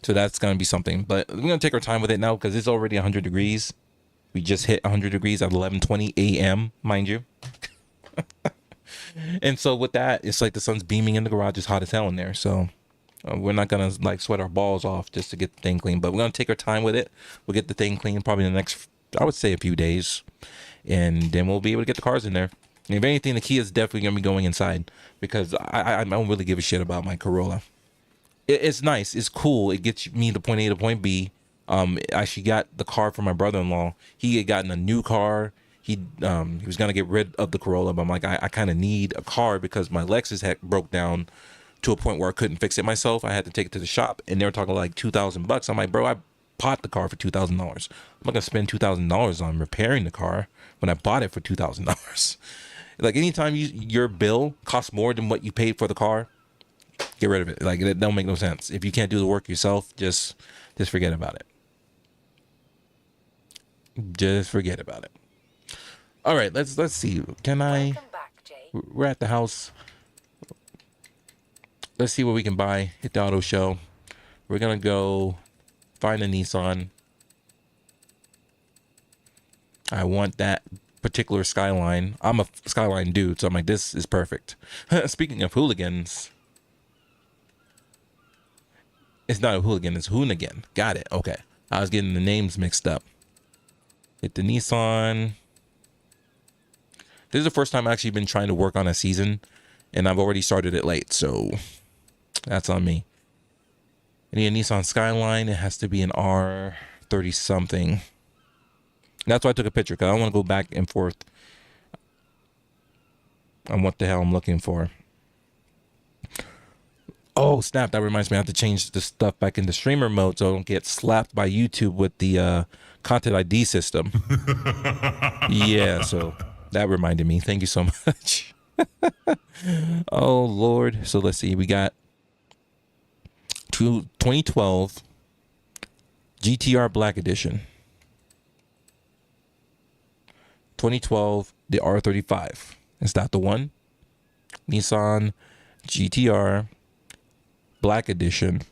So that's going to be something. But we're going to take our time with it now because it's already 100 degrees. We just hit 100 degrees at 11:20 a.m., mind you. And so with that, it's like the sun's beaming in the garage. It's hot as hell in there. So we're not going to like sweat our balls off just to get the thing clean. But we're going to take our time with it. We'll get the thing clean probably in the next, I would say, a few days. And then we'll be able to get the cars in there. And if anything, the key is definitely going to be going inside because I don't really give a shit about my Corolla. It's nice. It's cool. It gets me to point A to point B. I actually got the car from my brother-in-law. He had gotten a new car. He was going to get rid of the Corolla, but I'm like, I kind of need a car because my Lexus had broke down to a point where I couldn't fix it myself. I had to take it to the shop, and they were talking like $2,000. I'm like, bro, I bought the car for $2,000. I'm not going to spend $2,000 on repairing the car when I bought it for $2,000. Like, anytime your bill costs more than what you paid for the car, get rid of it. Like, it don't make no sense. If you can't do the work yourself, just forget about it. Just forget about it. All right, let's see. Can I? Welcome back, Jay. We're at the house. Let's see what we can buy. Hit the auto show. We're gonna go find a Nissan. I want that particular Skyline. I'm a Skyline dude, so I'm like, this is perfect. Speaking of hooligans, it's not a hooligan, it's Hoonigan. Got it. Okay. I was getting the names mixed up. Hit the Nissan. This is the first time I've actually been trying to work on a season, and I've already started it late, so that's on me. I need a Nissan Skyline. It has to be an R30 something. That's why I took a picture, because I don't want to go back and forth on what the hell I'm looking for. Oh, snap. That reminds me, I have to change the stuff back into streamer mode so I don't get slapped by YouTube with the content ID system. Yeah, so that reminded me. Thank you so much. Oh, Lord. So let's see. We got 2012 GTR Black Edition. 2012, the R35. Is that the one? Nissan GTR Black Edition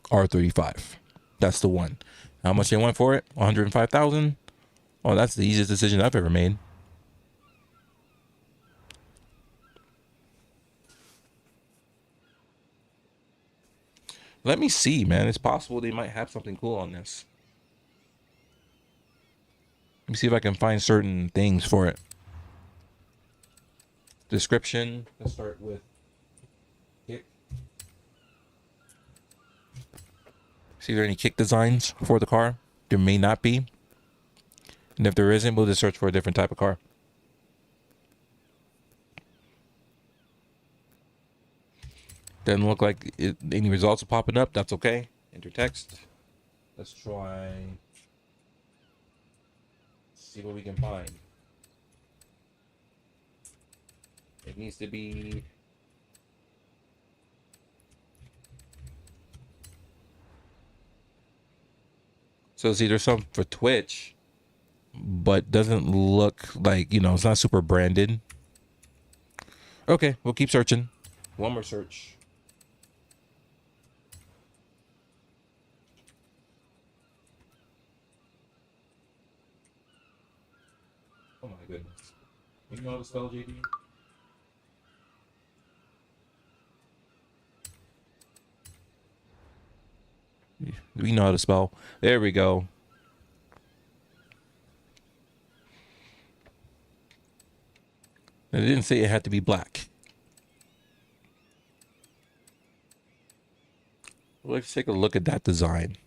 R35. That's the one. How much they want for it? 105,000. Oh, that's the easiest decision I've ever made. Let me see, man. It's possible they might have something cool on this. Let me see if I can find certain things for it. Description. Let's start with kick. See if there are any kick designs for the car. There may not be. And if there isn't, we'll just search for a different type of car. Doesn't look like any results are popping up. That's okay. Enter text. Let's try. See what we can find. It needs to be So see, there's some for Twitch, but doesn't look like, it's not super branded. Okay, we'll keep searching. One more search. Oh my goodness. You know how to spell, JD? We know how to spell. There we go. It didn't say it had to be black. Let's take a look at that design.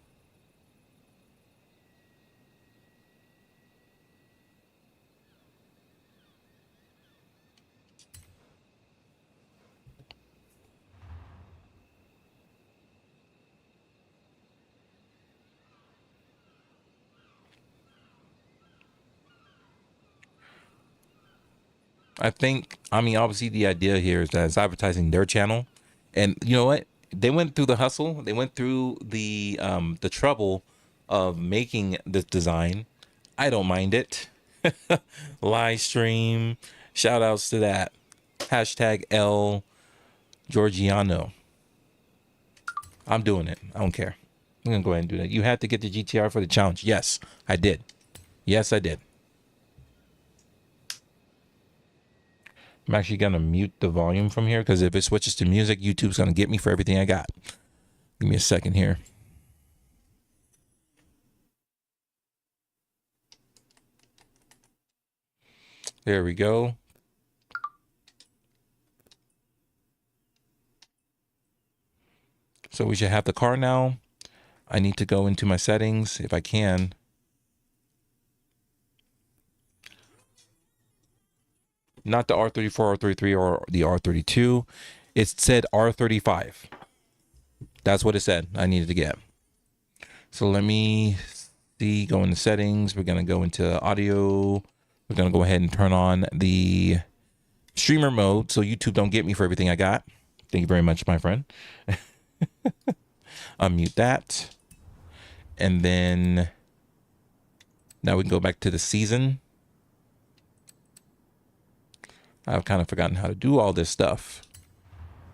Obviously the idea here is that it's advertising their channel. And you know what? They went through the hustle. They went through the trouble of making this design. I don't mind it. Live stream. Shout outs to that. Hashtag L Georgiano. I'm doing it. I don't care. I'm going to go ahead and do that. You had to get the GTR for the challenge. Yes, I did. Yes, I did. I'm actually going to mute the volume from here because if it switches to music, YouTube's going to get me for everything I got. Give me a second here. There we go. So we should have the car now. I need to go into my settings if I can. Not the R34, R33, or the R32. It said R35. That's what it said I needed to get. So let me see, go into settings. We're going to go into audio. We're going to go ahead and turn on the streamer mode so YouTube don't get me for everything I got. Thank you very much, my friend. Unmute that. And then now we can go back to the season. I've kind of forgotten how to do all this stuff.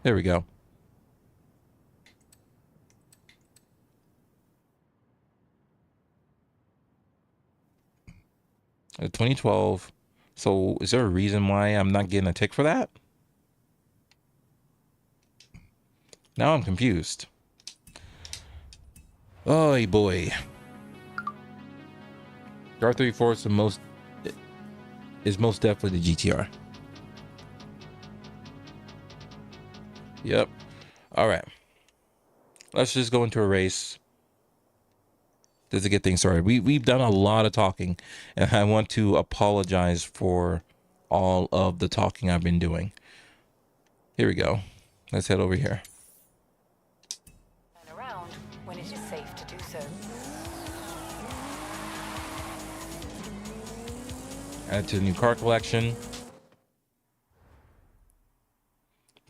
There we go. — 2012. So is there a reason why I'm not getting a tick for that? Now I'm confused. Oh boy. The R34 is most definitely the GTR. Yep. All right. Let's just go into a race. Just to get things started. We've done a lot of talking, and I want to apologize for all of the talking I've been doing. Here we go. Let's head over here. Turn around when it is safe to do so. Add to the new car collection.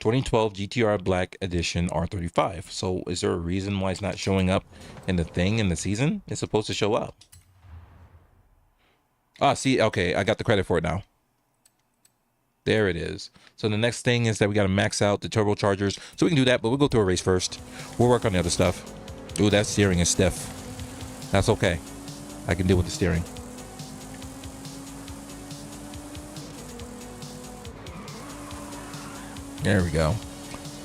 2012 GTR Black Edition R35. So is there a reason why it's not showing up in the thing in the season? It's supposed to show up. Ah, see, okay, I got the credit for it now. There it is. So the next thing is that we got to max out the turbochargers. So we can do that, but we'll go through a race first. We'll work on the other stuff. Ooh, that steering is stiff. That's okay. I can deal with the steering. There we go.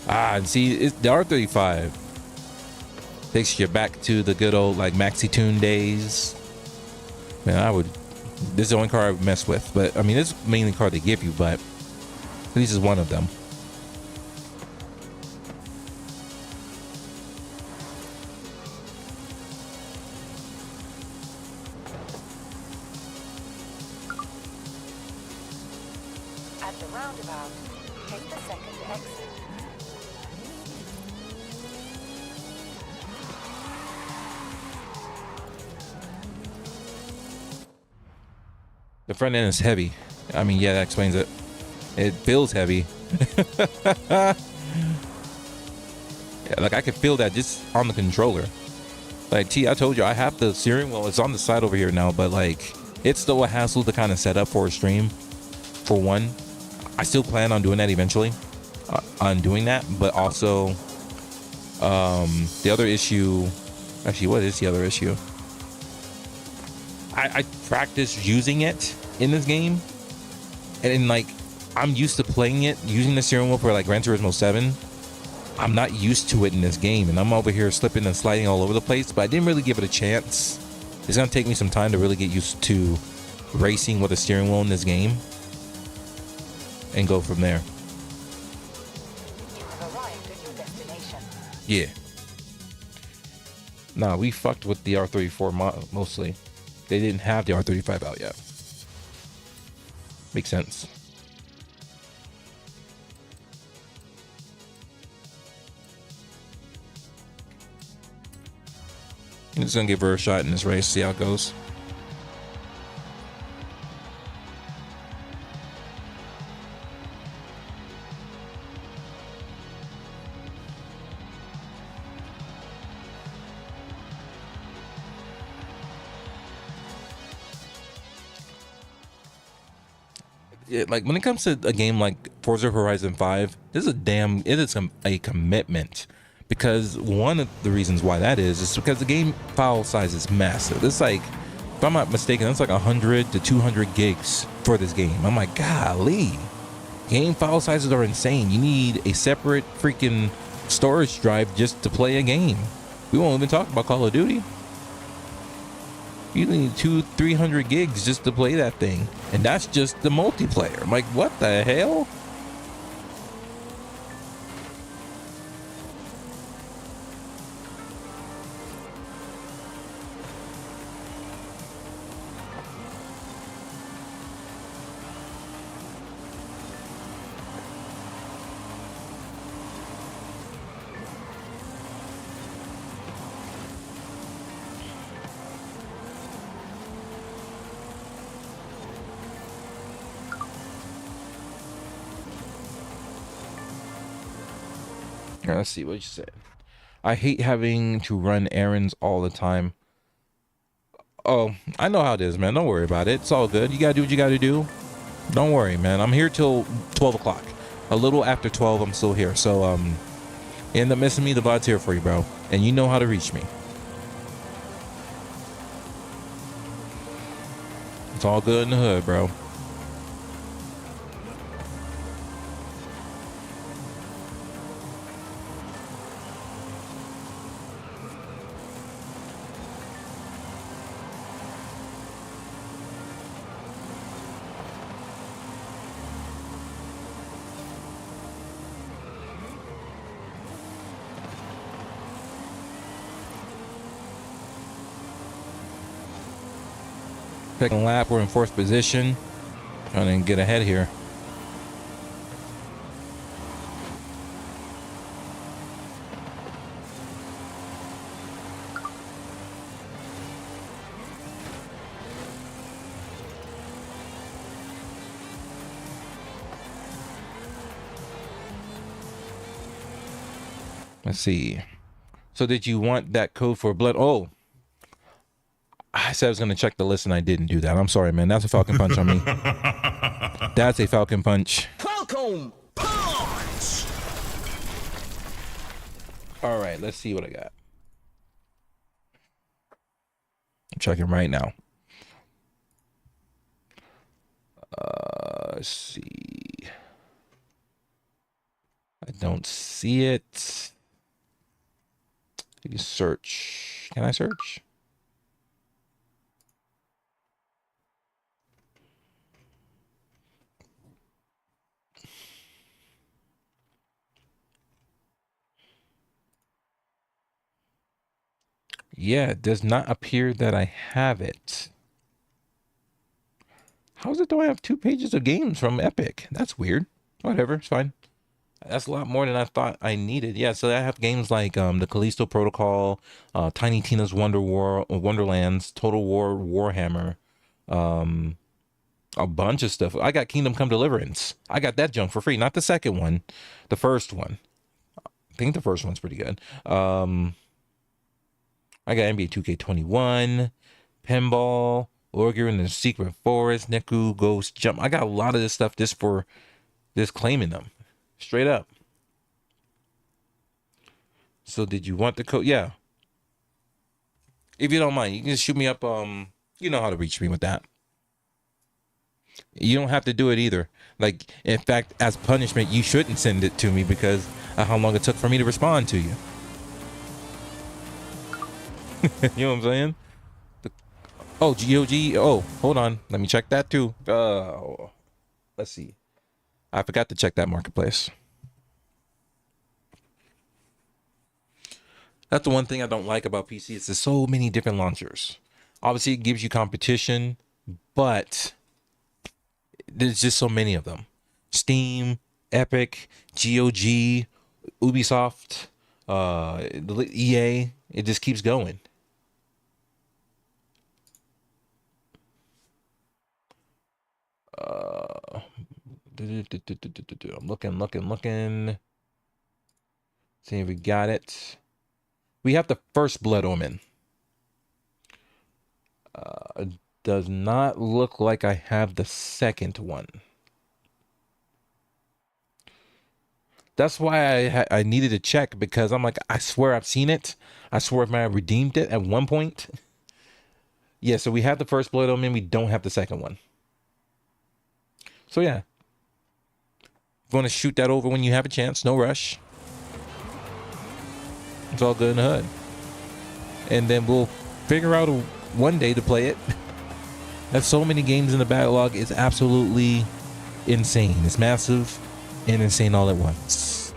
Ah, and see, the R35 takes you back to the good old like maxi tune days. Man, this is the only car I would mess with. But I mean, this is mainly the car they give you, but at least it's one of them. At the roundabout, take the second exit. The front end is heavy. I mean, yeah, that explains it. It feels heavy. Yeah, like I could feel that just on the controller. Like T, I told you I have the steering wheel. It's on the side over here now, but like it's still a hassle to kind of set up for a stream. For one, I still plan on doing that eventually. On doing that, but also the other issue. Actually, what is the other issue? I practice using it in this game, and like I'm used to playing it using the steering wheel for like Gran Turismo 7. I'm not used to it in this game, and I'm over here slipping and sliding all over the place, but I didn't really give it a chance. It's gonna take me some time to really get used to racing with a steering wheel in this game and go from there. You have arrived at your destination. Yeah. Nah, we fucked with the R34 mostly. They didn't have the R35 out yet. Makes sense. I'm just gonna give her a shot in this race, see how it goes. Yeah, like when it comes to a game like Forza Horizon 5, it is a commitment. Because one of the reasons why that is because the game file size is massive. It's like, if I'm not mistaken, it's like 100 to 200 gigs for this game. I'm like, golly, game file sizes are insane. You need a separate freaking storage drive just to play a game. We won't even talk about Call of Duty. You need 200-300 gigs just to play that thing, and that's just the multiplayer. I'm like, what the hell? Here, let's see what you said. I hate having to run errands all the time. Oh, I know how it is, man. Don't worry about it. It's all good. You gotta do what you gotta do. Don't worry, man. I'm here till 12 o'clock. A little after 12, I'm still here. So, you end up missing me, the VOD's here for you, bro. And you know how to reach me. It's all good in the hood, bro. Second lap, we're in fourth position. Trying to get ahead here. Let's see. So did you want that code for blood? Oh, I said I was going to check the list and I didn't do that. I'm sorry, man. That's a Falcon Punch on me. That's a Falcon Punch. Falcon Punch! All right, let's see what I got. I'm checking right now. Let's see. I don't see it. You can search. Can I search? Yeah, it does not appear that I have it. How is it though I have 2 pages of games from Epic? That's weird. Whatever, it's fine. That's a lot more than I thought I needed. Yeah, so I have games like the Callisto Protocol, Tiny Tina's Wonderlands, Total War Warhammer, a bunch of stuff. I got Kingdom Come Deliverance. I got that junk for free. Not the second one, the first one. I think the first one's pretty good. I got NBA 2K21, Pinball, Orger in the Secret Forest, Niku, Ghost, Jump. I got a lot of this stuff just for just claiming them. Straight up. So did you want the code? Yeah. If you don't mind, you can just shoot me up. You know how to reach me with that. You don't have to do it either. Like, in fact, as punishment, you shouldn't send it to me because of how long it took for me to respond to you. You know what I'm saying? Oh, GOG. Oh, hold on. Let me check that too. Let's see. I forgot to check that marketplace. That's the one thing I don't like about PC. Is there's so many different launchers. Obviously, it gives you competition, but there's just so many of them. Steam, Epic, GOG, Ubisoft, EA. It just keeps going. I'm looking. See if we got it. We have the first Blood Omen. Does not look like I have the second one. That's why I needed to check, because I'm like, I swear I've seen it. I swear I might have redeemed it at one point. Yeah, so we have the first Blood Omen. We don't have the second one. So yeah. Going to shoot that over when you have a chance. No rush. It's all good in the hood. And then we'll figure out one day to play it. There's so many games in the backlog. It's absolutely insane. It's massive and insane all at once.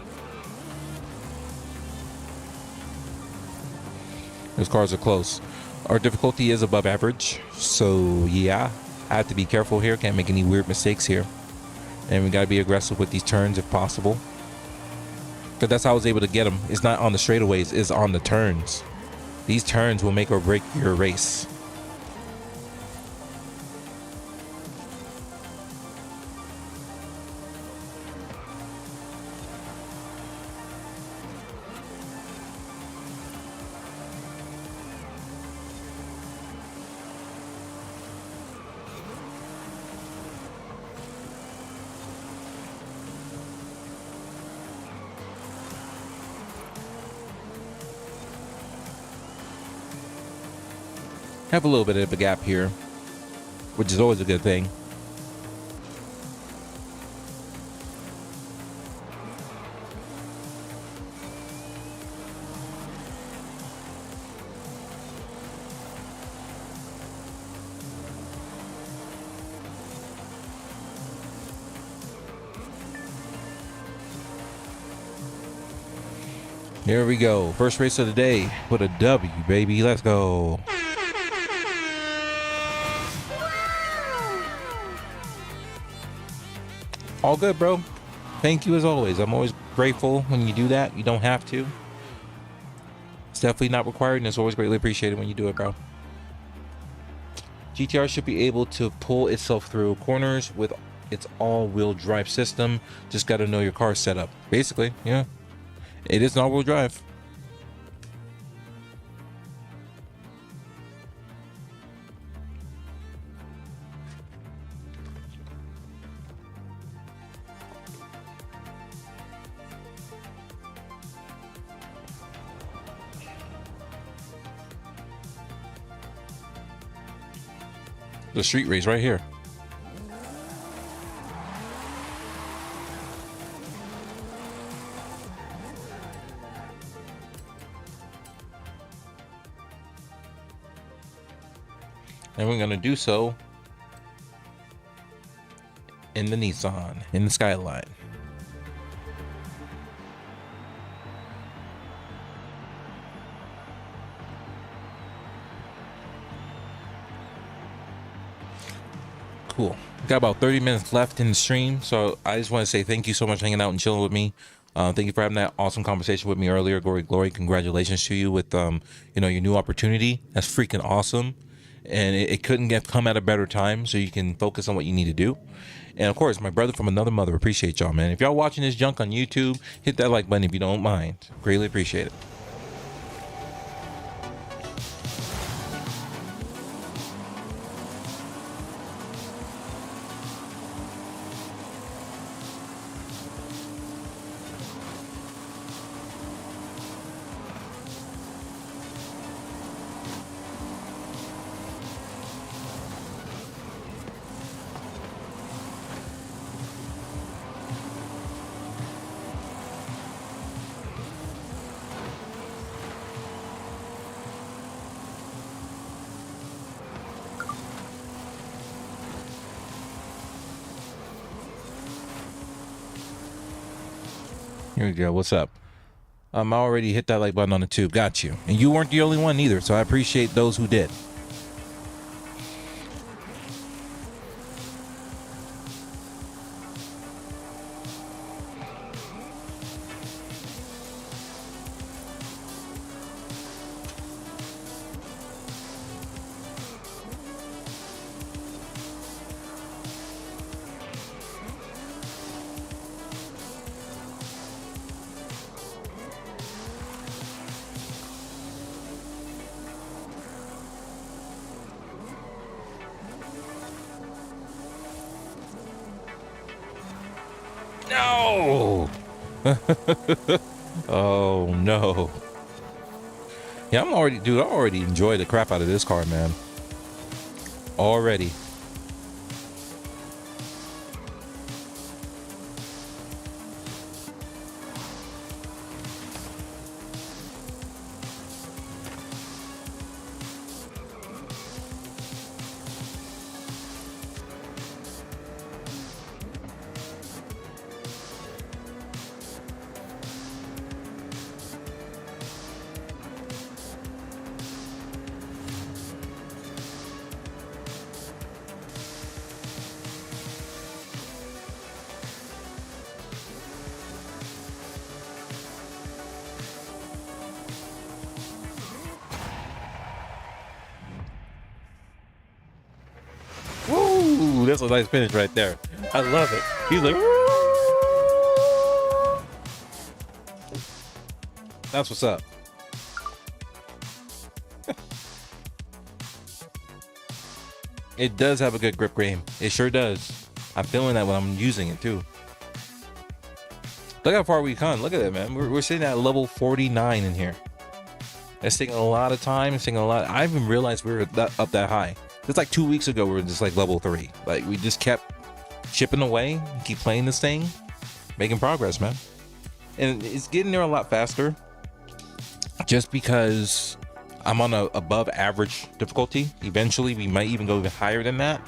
Those cars are close. Our difficulty is above average. So yeah, I have to be careful here. Can't make any weird mistakes here. And we got to be aggressive with these turns if possible. Because that's how I was able to get them. It's not on the straightaways, it's on the turns. These turns will make or break your race. Have a little bit of a gap here, which is always a good thing. Here we go. First race of the day with a W, baby. Let's go. All good, bro. Thank you as always. I'm always grateful when you do that. You don't have to. It's definitely not required, and it's always greatly appreciated when you do it, bro. GTR should be able to pull itself through corners with its all-wheel drive system. Just got to know your car setup. Basically, yeah. It is an all-wheel drive. The street race right here. And we're going to do so in the Nissan, in the Skyline. Cool. Got about 30 minutes left in the stream, so I just want to say thank you so much for hanging out and chilling with me. Thank you for having that awesome conversation with me earlier. Glory, congratulations to you with your new opportunity. That's freaking awesome, and it couldn't have come at a better time, so you can focus on what you need to do. And of course, my brother from another mother, appreciate y'all, man. If y'all watching this junk on YouTube, hit that like button if you don't mind. Greatly appreciate it. Here we go. What's up? I already hit that like button on the tube. Got you. And you weren't the only one either, so I appreciate those who did. No! Oh no. Yeah, I already enjoy the crap out of this car, man. Already. Woo! That's a nice finish right there. I love it. He's like, woo! That's what's up. It does have a good grip game. It sure does. I'm feeling that when I'm using it too. Look how far we come. Look at that, man. We're sitting at level 49 in here. It's taking a lot of time. It's taking a lot. I didn't even realize we were up that high. It's like 2 weeks ago we were just like level 3. Like we just kept chipping away, keep playing this thing, making progress, man. And it's getting there a lot faster just because I'm on a above average difficulty. Eventually we might even go even higher than that,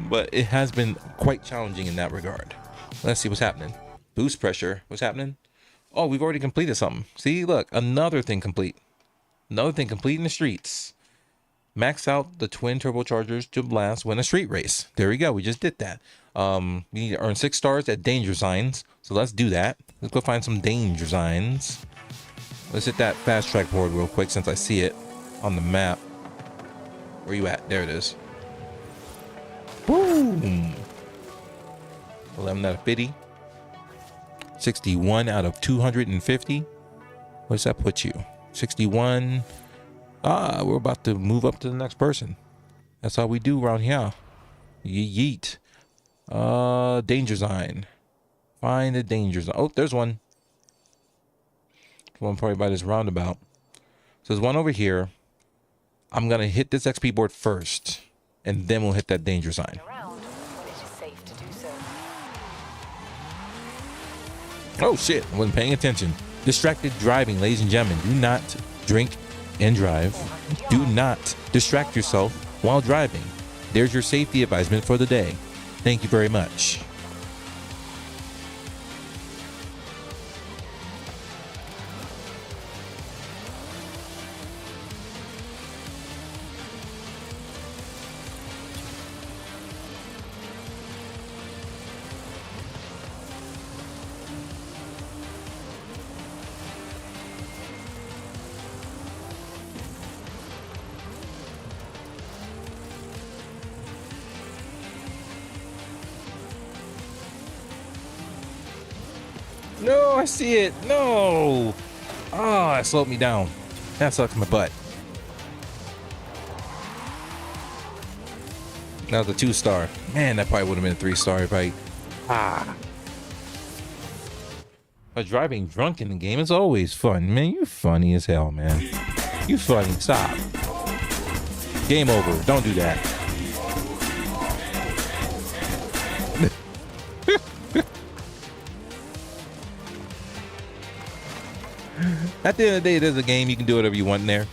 but it has been quite challenging in that regard. Let's see what's happening. Boost pressure. What's happening? Oh, we've already completed something. See, look, another thing complete. Another thing complete in the streets. Max out the twin turbochargers to blast, win a street race. There we go. We just did that. We need to earn 6 stars at danger signs. So let's do that. Let's go find some danger signs. Let's hit that fast track board real quick since I see it on the map. Where you at? There it is. Boom. 11 out of 50. 61 out of 250. What does that put you? 61. We're about to move up to the next person. That's how we do around here. Yeet. Danger sign. Find the danger zone. Oh, there's one. One probably by this roundabout. So there's one over here. I'm gonna hit this XP board first, and then we'll hit that danger sign. Oh shit! I wasn't paying attention. Distracted driving, ladies and gentlemen. Do not drink and drive. Do not distract yourself while driving. There's your safety advisement for the day. Thank you very much. No, I see it. No. Ah, it slowed me down. That sucks my butt. That was a 2-star. Man, that probably would have been a 3-star if I... But driving drunk in the game is always fun. Man, you funny as hell, man. You funny. Stop. Game over. Don't do that. At the end of the day, there's a game. You can do whatever you want in there.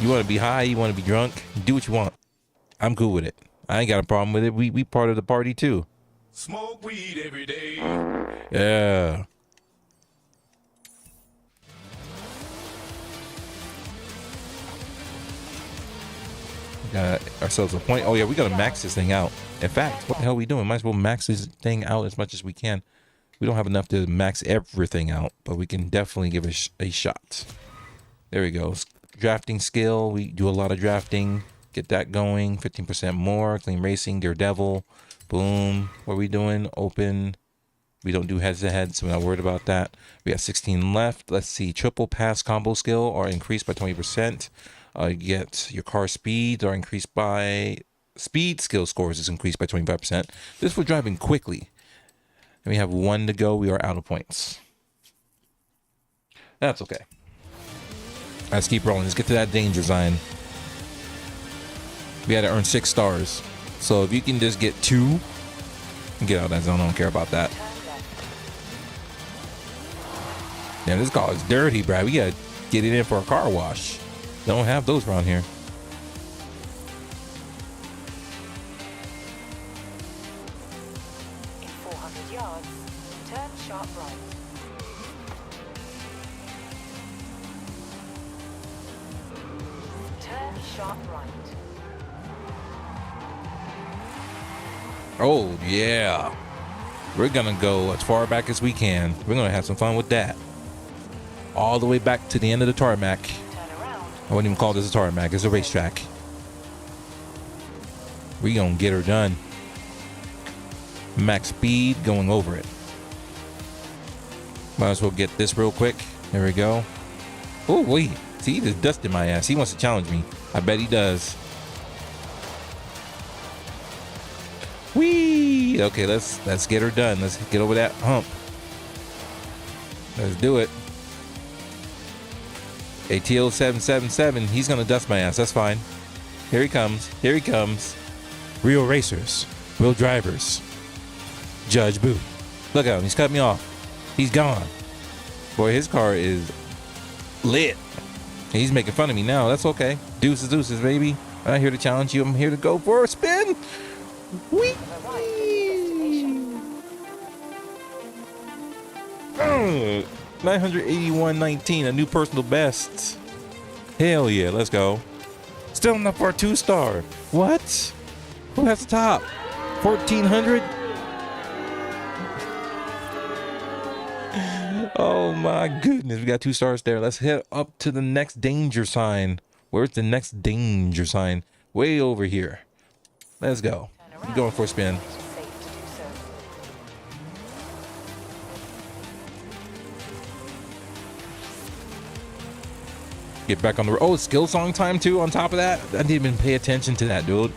You want to be high, you want to be drunk, do what you want. I'm cool with it. I ain't got a problem with it. We part of the party too. Smoke weed every day. Yeah. Got ourselves a point. Oh yeah, we gotta max this thing out. In fact, what the hell are we doing? Might as well max this thing out as much as we can. We don't have enough to max everything out, but we can definitely give it a shot. There we go. Drafting skill. We do a lot of drafting. Get that going. 15% more. Clean racing. Daredevil. Boom. What are we doing? Open. We don't do head-to-head, so we're not worried about that. We have 16 left. Let's see. Triple pass combo skill are increased by 20%. You get your car speeds are increased by... Speed skill scores is increased by 25%. This for driving quickly. And we have 1 to go. We are out of points. That's okay. Let's keep rolling. Let's get to that danger sign. We had to earn 6 stars. So if you can just get 2, get out of that zone. I don't care about that. Yeah, this car is dirty, bro. We gotta get it in for a car wash. Don't have those around here. In 400 yards, turn sharp right. Turn sharp right. Oh, yeah. We're gonna go as far back as we can. We're gonna have some fun with that. All the way back to the end of the tarmac. I wouldn't even call this a tarmac. It's a racetrack. We gonna get her done. Max speed going over it. Might as well get this real quick. There we go. Oh, wait. See, he just dusted my ass. He wants to challenge me. I bet he does. Whee! Okay, let's get her done. Let's get over that hump. Let's do it. ATL 777. He's gonna dust my ass. That's fine. Here he comes. Here he comes. Real racers. Real drivers. Judge Boo. Look at him. He's cut me off. He's gone. Boy, his car is lit. He's making fun of me now. That's okay. Deuces, deuces, baby. I'm not here to challenge you. I'm here to go for a spin. Whee! 981.19, a new personal best. Hell yeah, let's go. Still enough for a 2-star. What? Who has the top? 1,400? Oh my goodness, we got 2 stars there. Let's head up to the next danger sign. Where's the next danger sign? Way over here. Let's go. We're going for a spin. Get back on the road. Oh, skill song time too on top of that. I didn't even pay attention to that, dude.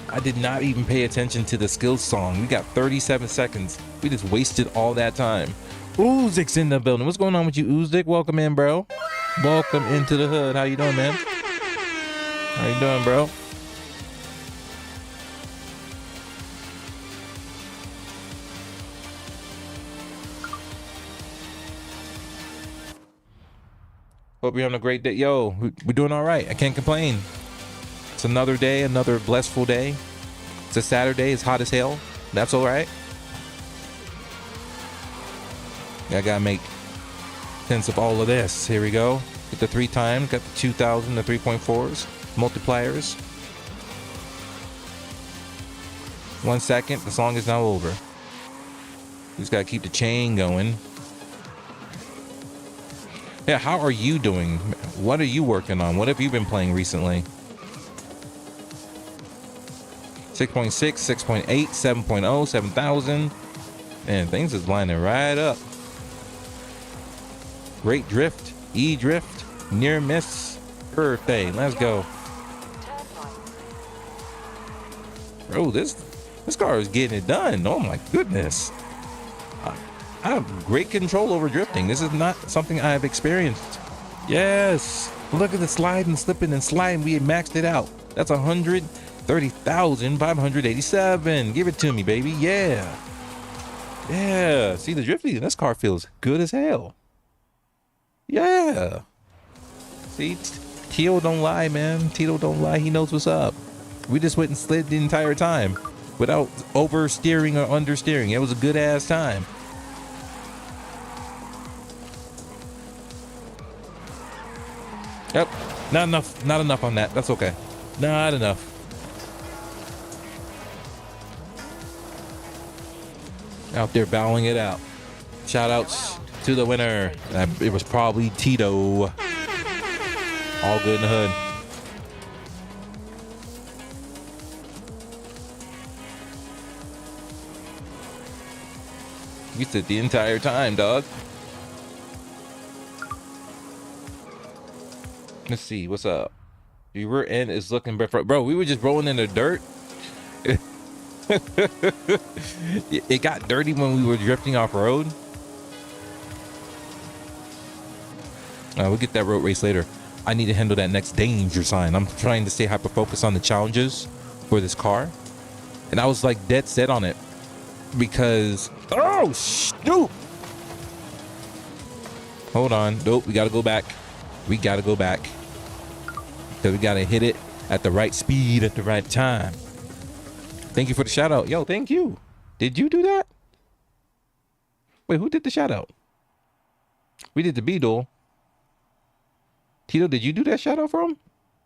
I did not even pay attention to the skill song. We got 37 seconds. We just wasted all that time. Uzik's in the building. What's going on with you, Uzik? Welcome in, bro. Welcome into the hood. How you doing, man? How you doing, bro? Hope you're having a great day. Yo, we're doing all right. I can't complain. It's another day, another blissful day. It's a Saturday. It's hot as hell. That's all right. I gotta make sense of all of this. Here we go. Get the 3 times. Got the 2,000, the 3.4s, multipliers. 1 second. The song is now over. Just gotta keep the chain going. Yeah, how are you doing? What are you working on? What have you been playing recently? 6.6, 6.8, 7.0, 7,000. Man, things is lining right up. Great drift, E-drift, near miss, birthday. Let's go. Bro, this car is getting it done. Oh my goodness. I have great control over drifting. This is not something I have experienced. Yes. Look at the sliding, slipping, and sliding. We had maxed it out. That's 130,587. Give it to me, baby. Yeah. Yeah. See, the drifting in this car feels good as hell. Yeah. See, Tito don't lie, man. Tito don't lie. He knows what's up. We just went and slid the entire time. without oversteering or understeering. It was a good ass time. Yep, not enough on that. That's okay. Not enough. Out there battling it out. Shout outs to the winner. It was probably Tito. All good in the hood. You sit the entire time, dog. Let's see, what's up? You were in is looking better. Bro, we were just rolling in the dirt. It got dirty when we were drifting off road. We'll get that road race later. I need to handle that next danger sign. I'm trying to stay hyper focused on the challenges for this car. And I was like dead set on it. Because, oh, shoot. Hold on. Nope, we got to go back. We got to go back. Because we got to hit it at the right speed at the right time. Thank you for the shout out. Yo, thank you. Did you do that? Wait, who did the shout out? We did the B-Duel. Tito, did you do that shout out for him?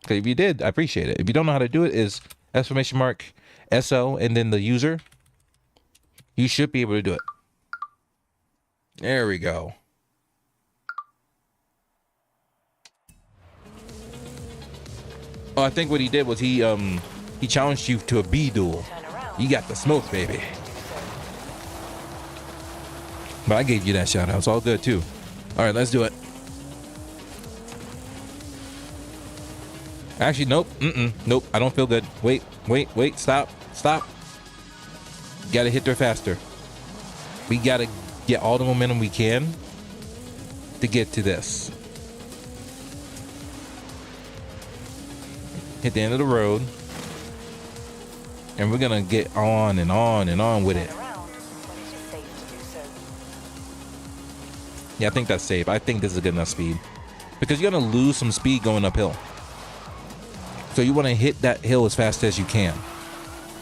Okay, if you did, I appreciate it. If you don't know how to do it, is exclamation mark SO and then the user. You should be able to do it. There we go. Oh, I think what he did was he challenged you to a B-Duel. You got the smoke, baby. But I gave you that shout out. It's all good too. All right, let's do it. Actually, nope. Nope. I don't feel good. Wait. Stop. Gotta hit there faster. We gotta get all the momentum we can to get to this. Hit the end of the road. And we're gonna get on and on and on with it. Yeah, I think that's safe. I think this is good enough speed. Because you're gonna lose some speed going uphill. So you want to hit that hill as fast as you can.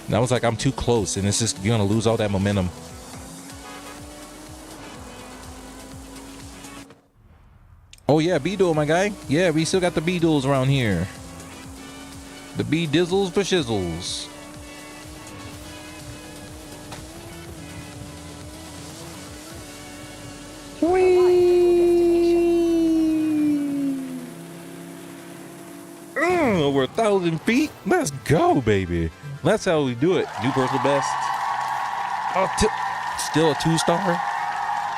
And I was like, I'm too close, and it's just, you're going to lose all that momentum. Oh yeah, B-Duel, my guy. Yeah, we still got the B-Duels around here. The B-Dizzles for shizzles. Over 1,000 feet. Let's go, baby. That's how we do it. New personal best. Oh, still a 2-star.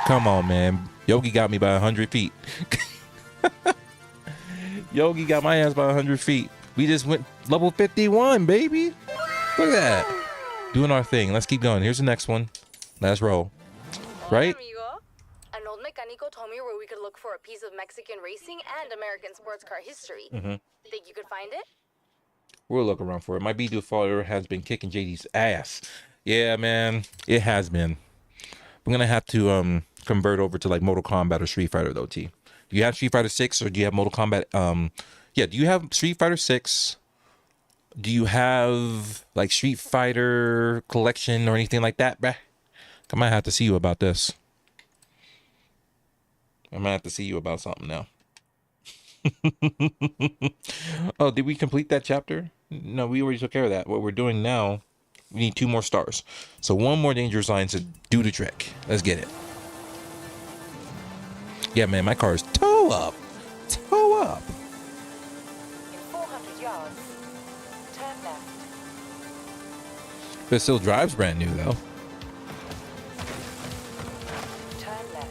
Come on, man. Yogi got me by 100 feet. Yogi got my ass by 100 feet. We just went level 51, baby. Look at that. Doing our thing. Let's keep going. Here's the next one. Let's roll. Right? An old mecánico told me where we could look for a piece of Mexican racing and American sports car history. Think you could find it? We'll look around for it. My B-Duel follower has been kicking JD's ass. Yeah, man. It has been. I'm going to have to convert over to like Mortal Kombat or Street Fighter though, T. Do you have Street Fighter 6 or do you have Mortal Kombat? Yeah, do you have Street Fighter 6? Do you have like Street Fighter collection or anything like that, bruh? I might have to see you about this. I might have to see you about something now. Oh, did we complete that chapter? No, we already took care of that. What we're doing now, we need 2 more stars. So 1 more danger sign to do the trick. Let's get it. Yeah, man, my car is toe up. Toe up. In 400 yards, turn left. But it still drives brand new, though. Turn left.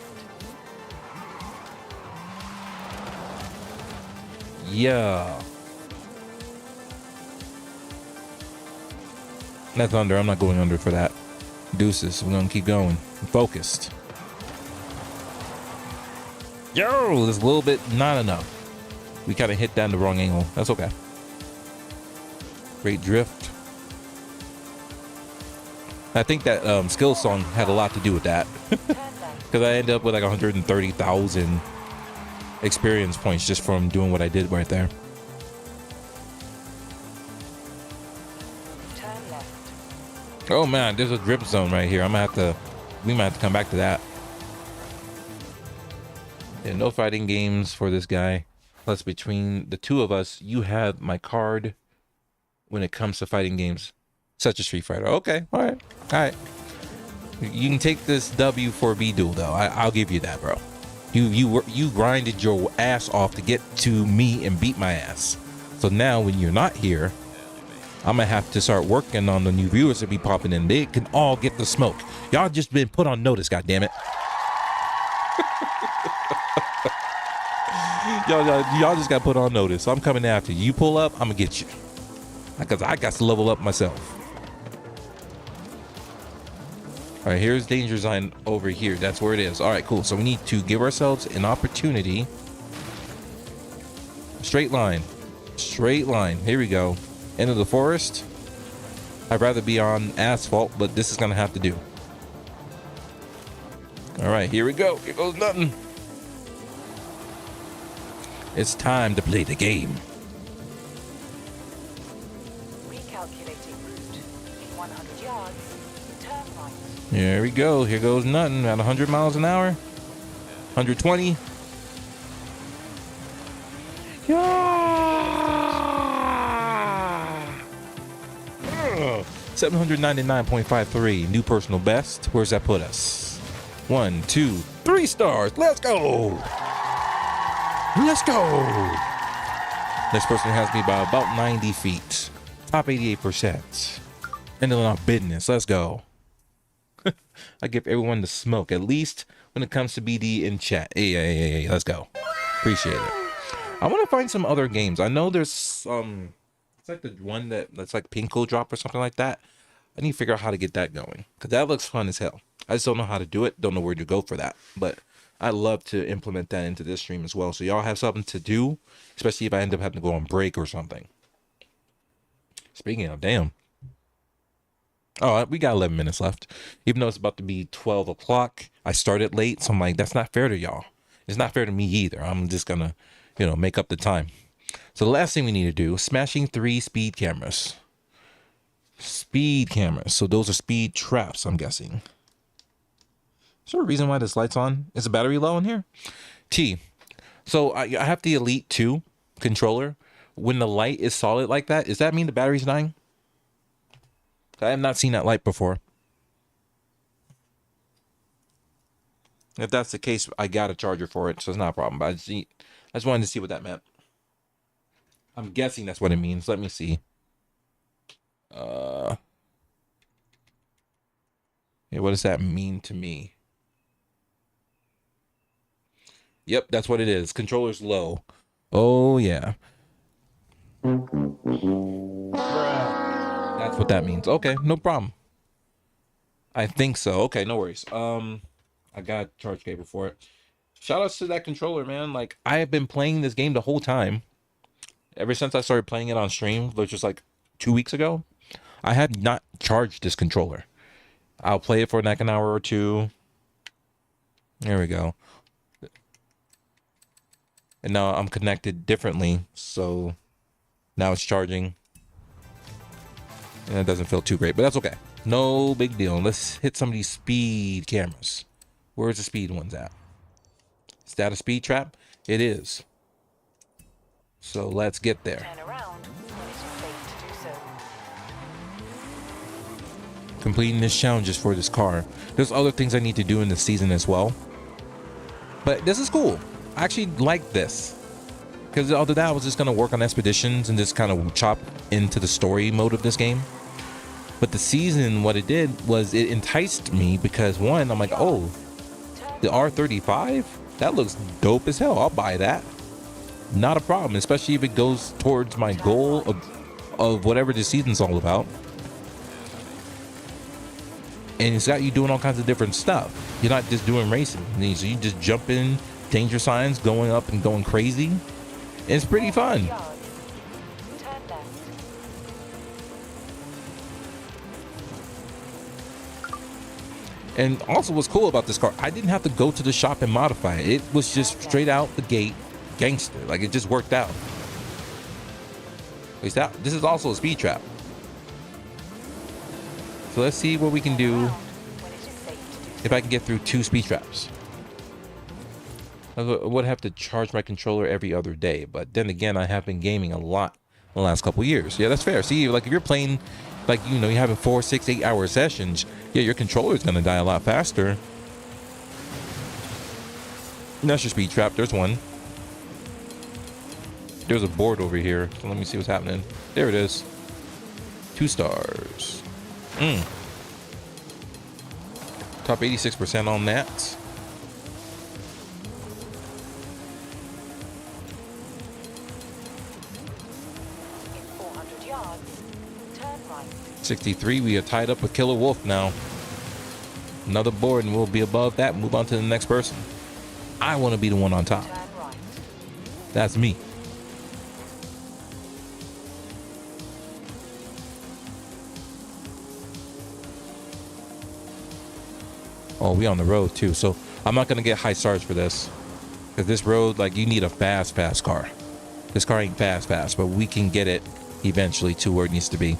Yeah. That's under. I'm not going under for that. Deuces. We're going to keep going. I'm focused. Yo, this a little bit not enough. We kind of hit that in the wrong angle. That's okay. Great drift. I think that skill song had a lot to do with that. Because I ended up with like 130,000 experience points just from doing what I did right there. Turn left. Oh man, there's a drip zone right here. We might have to come back to that. Yeah, no fighting games for this guy. Plus, between the two of us, you have my card when it comes to fighting games, such as Street Fighter. Okay, all right, all right. You can take this W for B duel though. I'll give you that, bro. You grinded your ass off to get to me and beat my ass. So now when you're not here, I'm gonna have to start working on the new viewers that be popping in. They can all get the smoke. Y'all just been put on notice, goddammit. y'all just got put on notice. So I'm coming after you. You pull up, I'm gonna get you. Because I got to level up myself. All right, here's danger zone over here. That's where it is. All right, cool. So we need to give ourselves an opportunity. Straight line. Straight line. Here we go. Into the forest. I'd rather be on asphalt, but this is gonna have to do. All right, here we go. Here goes nothing. It's time to play the game. Recalculating route. In 100 yards, turn right. Here we go. Here goes nothing. At 100 miles an hour. 120. Yeah. 799.53. New personal best. Where's that put us? 1, 2, 3 stars. Let's go. Let's go. Next person has me by about 90 feet. Top 88%. Ending on business. Let's go. I give everyone the smoke, at least when it comes to BD in chat. Hey, let's go. Appreciate it. I want to find some other games. I know there's it's like the one that's like Pinko Drop or something like that. I need to figure out how to get that going, because that looks fun as hell. I just don't know how to do it. Don't know where to go for that. But I'd love to implement that into this stream as well. So y'all have something to do, especially if I end up having to go on break or something. Speaking of, damn. Oh, we got 11 minutes left. Even though it's about to be 12 o'clock, I started late. So I'm like, that's not fair to y'all. It's not fair to me either. I'm just going to, make up the time. So the last thing we need to do, smashing 3 speed cameras. Speed cameras. So those are speed traps, I'm guessing. Is there a reason why this light's on? Is the battery low in here? T. So I have the Elite 2 controller. When the light is solid like that, does that mean the battery's dying? I have not seen that light before. If that's the case, I got a charger for it, so it's not a problem. But I just wanted to see what that meant. I'm guessing that's what it means. Let me see. Yeah, what does that mean to me? Yep, that's what it is. Controller's low. Oh, yeah. That's what that means. Okay, no problem. I think so. Okay, no worries. I got a charge cable for it. Shout outs to that controller, man. Like, I have been playing this game the whole time. Ever since I started playing it on stream, which was like 2 weeks ago, I had not charged this controller. I'll play it for like an hour or two. There we go. And now I'm connected differently, so now it's charging. And it doesn't feel too great, but that's okay. No big deal. Let's hit some of these speed cameras. Where's the speed ones at? Is that a speed trap? It is. So let's get there. Turn around when it is safe to do so. Completing this challenge is for this car. There's other things I need to do in the season as well. But this is cool. I actually like this. Because other than that, I was just going to work on expeditions and just kind of chop into the story mode of this game. But the season, what it did was it enticed me because, one, I'm like, oh, the R35? That looks dope as hell. I'll buy that. Not a problem, especially if it goes towards my goal of whatever the season's all about. And it's got you doing all kinds of different stuff. You're not just doing racing. So you just jump in, danger signs, going up and going crazy. It's pretty fun. And also what's cool about this car, I didn't have to go to the shop and modify it. It was just straight out the gate gangster. Like, it just worked out. At least that, this is also a speed trap. So let's see what we can do Around when it is safe to do so. if I can get through 2 speed traps. I would have to charge my controller every other day, but then again, I have been gaming a lot in the last couple years. Yeah, that's fair. See, like if you're playing, like, you know, you're having 4, 6, 8 hour sessions, yeah, your controller is going to die a lot faster. And that's your speed trap. There's one. There's a board over here. So let me see what's happening. There it is. 2 stars. Top 86% on that. In 400 yards, turn right. 63, we are tied up with Killer Wolf now. Another board and we'll be above that. Move on to the next person. I want to be the one on top. Turn right. That's me. Oh, we on the road too. So I'm not going to get high stars for this. Because this road, like, you need a fast car. This car ain't fast, but we can get it eventually to where it needs to be.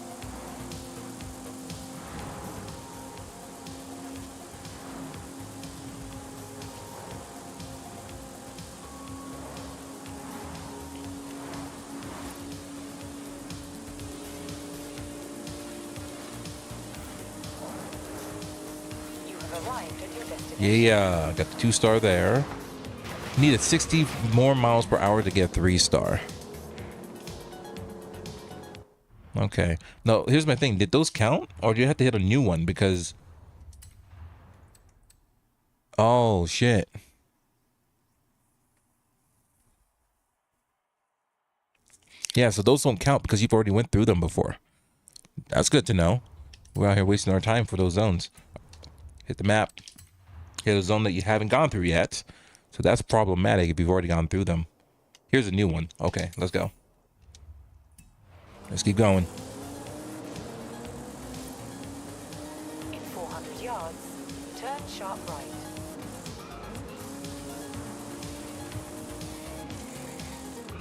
You have arrived at your destination. Yeah, got the 2 star there. Needed 60 more miles per hour to get 3 star. Okay. No, here's my thing. Did those count? Or do you have to hit a new one? Because... oh, shit. Yeah, so those don't count because you've already went through them before. That's good to know. We're out here wasting our time for those zones. Hit the map. Hit a zone that you haven't gone through yet. So that's problematic if you've already gone through them. Here's a new one. Okay, let's go. Let's keep going. In 400 yards, turn sharp right.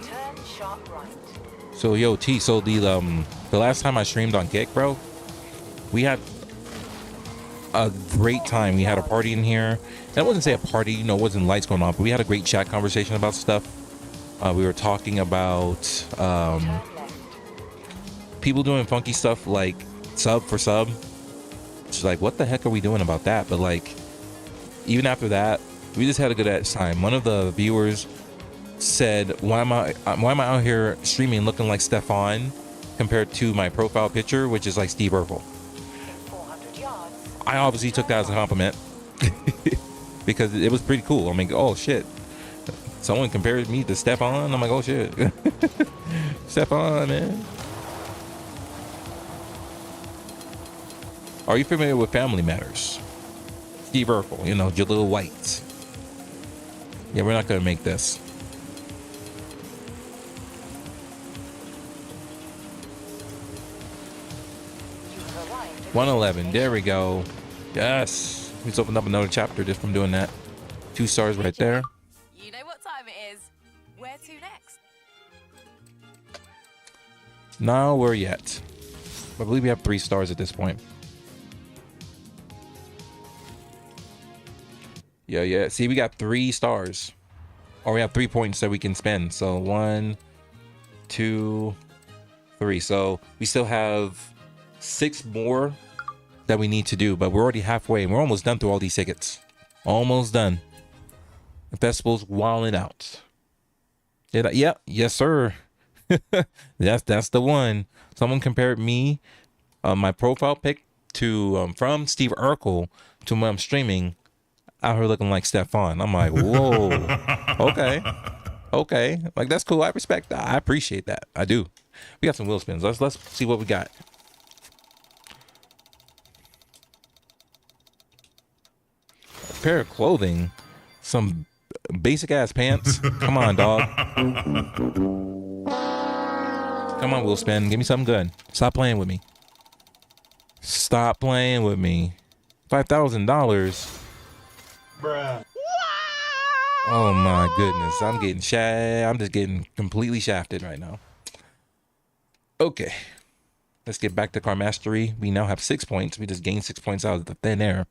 Turn sharp right. So yo, T, so the last time I streamed on Kick, bro, we had a great time. We had a party in here. And I wouldn't say a party, you know, wasn't lights going on, but we had a great chat conversation about stuff. We were talking about Turn left. people doing funky stuff like sub for sub. It's like, what the heck are we doing about that? But like, even after that, we just had a good time. One of the viewers said, why am I out here streaming looking like Stefan compared to my profile picture, which is like Steve Urkel? In 400 yards, I obviously took that as a compliment because it was pretty cool. I mean, oh shit, someone compared me to Stefan. I'm like, oh shit. Stefan, man. Are you familiar with Family Matters? Steve Urkel, you know, Jaleel White. Yeah, we're not gonna make this. you have arrived at 111. There we go. Yes. We just opened up another chapter just from doing that. 2 stars right there. You know what time it is. Where to next? Now where yet? I believe we have 3 stars at this point. Yeah. See, we got 3 stars. Or we have 3 points that we can spend. So 1, 2, 3. So we still have 6 more that we need to do, but we're already halfway and we're almost done through all these tickets. Almost done. The festival's wilding out. Yeah, yes, sir. that's the one. Someone compared me, my profile pic to from Steve Urkel to when I'm streaming out here looking like Stefan. I'm like, whoa. Okay, like that's cool. I respect that. I appreciate that. I do. We got some wheel spins. Let's see what we got. A pair of clothing, some basic ass pants. Come on, dog. Come on, wheel spin. Give me something good. Stop playing with me. Stop playing with me. $5,000. Bruh. Oh my goodness. I'm just getting completely shafted right now. Okay. Let's get back to car mastery. We now have 6 points. We just gained 6 points out of the thin air.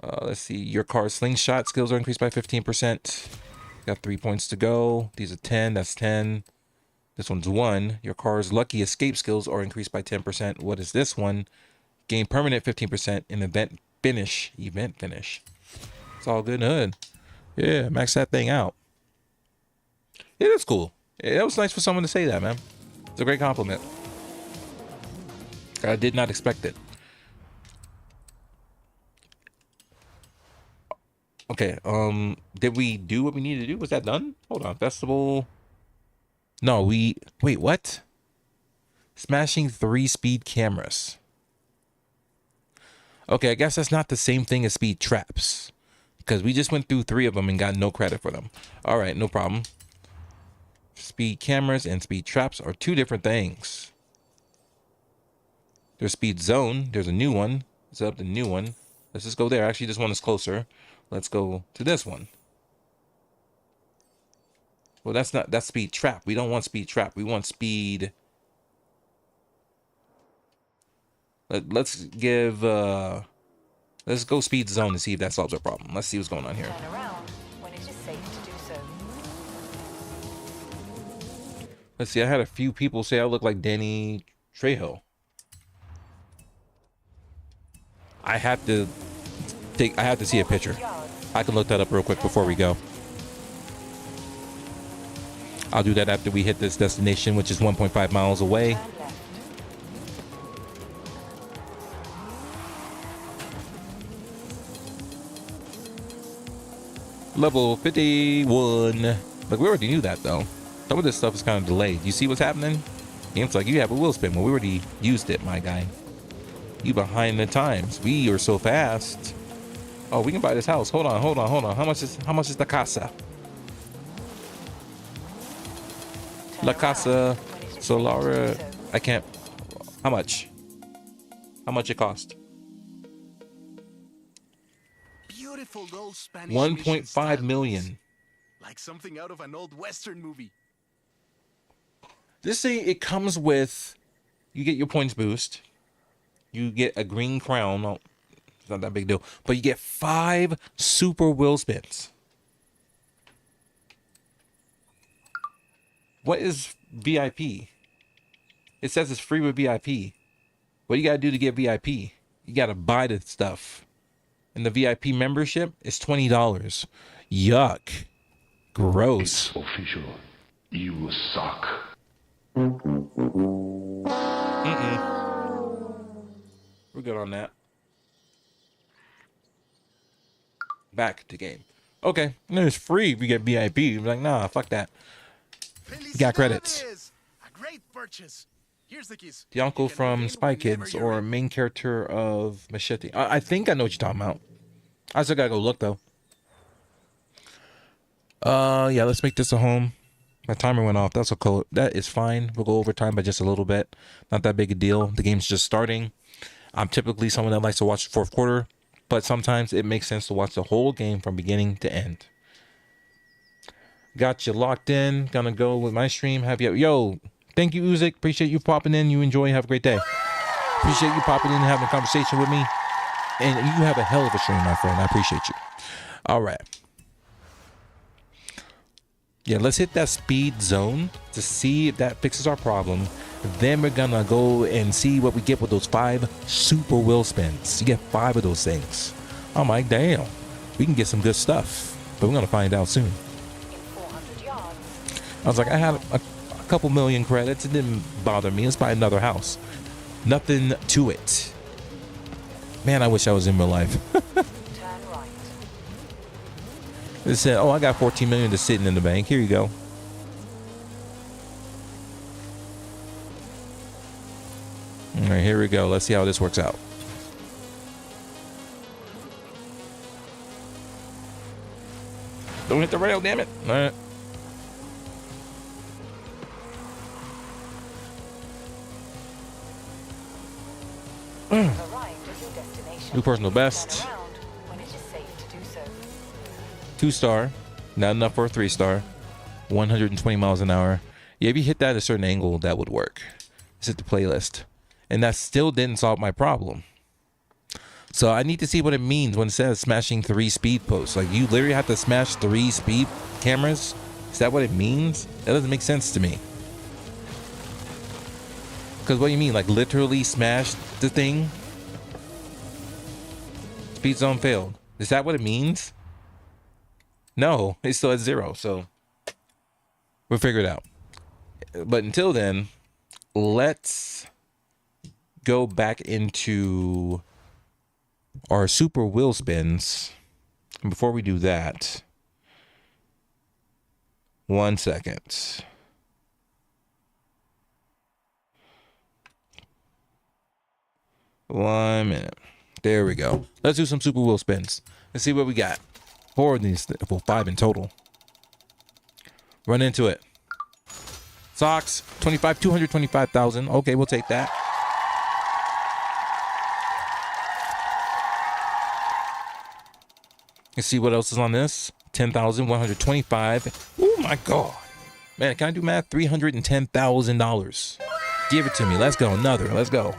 Let's see. Your car's slingshot skills are increased by 15%. Got 3 points to go. These are 10. That's 10. This one's 1. Your car's lucky escape skills are increased by 10%. What is this one? Gain permanent 15% in event finish. Event finish. It's all good and hood. Yeah, max that thing out. Yeah, that's cool. Yeah, that was nice for someone to say that, man. It's a great compliment. I did not expect it. Okay, did we do what we needed to do? Was that done? Hold on, festival. No, wait, what? Smashing 3 speed cameras. Okay, I guess that's not the same thing as speed traps, because we just went through 3 of them and got no credit for them. All right, no problem. Speed cameras and speed traps are 2 different things. There's speed zone. There's a new one. It's up the new one. Let's just go there. Actually, this one is closer. Let's go to this one. Well, that's speed trap. We don't want speed trap. We want speed. Let's go speed zone to see if that solves our problem. Let's see what's going on here. Turn around when it is safe to do so. Let's see. I had a few people say I look like Danny Trejo. I have to see a picture. I can look that up real quick before we go. I'll do that after we hit this destination, which is 1.5 miles away. Turn left. Level 51. Like, we already knew that, though. Some of this stuff is kind of delayed. You see what's happening? Game's like, you have a wheel spin. Well, we already used it, my guy. You behind the times. We are so fast. Oh, we can buy this house. Hold on. How much is the casa? La Casa Solara. I can't. How much? How much it cost? Beautiful old Spanish 1.5 million. Like something out of an old Western movie. This thing, it comes with, you get your points boost. You get a green crown. Oh, it's not that big deal. But you get 5 super wheel spins. What is VIP? It says it's free with VIP. What you gotta do to get VIP? You gotta buy the stuff. And the VIP membership is $20. Yuck. Gross. It's official. You suck. We're good on that. Back to game. Okay, and it's free if you get VIP. You're like, nah, fuck that. You got credits. A great purchase. Here's the keys. The uncle from Spy Kids or main character of Machete. I think I know what you're talking about. I still gotta go look though. Yeah, let's make this a home. My timer went off. That's okay. That is fine. We'll go over time by just a little bit. Not that big a deal. The game's just starting. I'm typically someone that likes to watch the 4th quarter, but sometimes it makes sense to watch the whole game from beginning to end. Got you locked in. Gonna go with my stream. Have you? Yo, thank you, Uzik. Appreciate you popping in. You enjoy. Have a great day. Appreciate you popping in and having a conversation with me. And you have a hell of a stream, my friend. I appreciate you. All right. Yeah, let's hit that speed zone to see if that fixes our problem. Then we're gonna go and see what we get with those 5 super wheel spins. You get 5 of those things. I'm like, damn, we can get some good stuff. But we're gonna find out soon. In 400 yards. I was like, I had a couple million credits. It didn't bother me. Let's buy another house. Nothing to it. Man, I wish I was in real life. Turn right. It said, oh, I got 14 million just sitting in the bank. Here you go. All right, here we go. Let's see how this works out. Don't hit the rail, damn it. All right. Arrived at your destination. New personal best. Turn around when it is safe to do so. 2-star. Not enough for a 3-star. 120 miles an hour. Yeah, if you hit that at a certain angle, that would work. Let's hit the playlist. And that still didn't solve my problem. So I need to see what it means when it says smashing 3 speed posts. Like, you literally have to smash 3 speed cameras? Is that what it means? That doesn't make sense to me. Because what do you mean? Like, literally smash the thing? Speed zone failed. Is that what it means? No, it's still at 0. So we'll figure it out. But until then, let's go back into our super wheel spins. And before we do that, 1 second. One minute. There we go. Let's do some super wheel spins. Let's see what we got. 4 of these, well, 5 in total. Run into it. Socks, 25, 225,000. Okay, we'll take that. Let's see what else is on this. 10,125. Oh my God. Man, can I do math? $310,000. Give it to me. Let's go. Another. Let's go.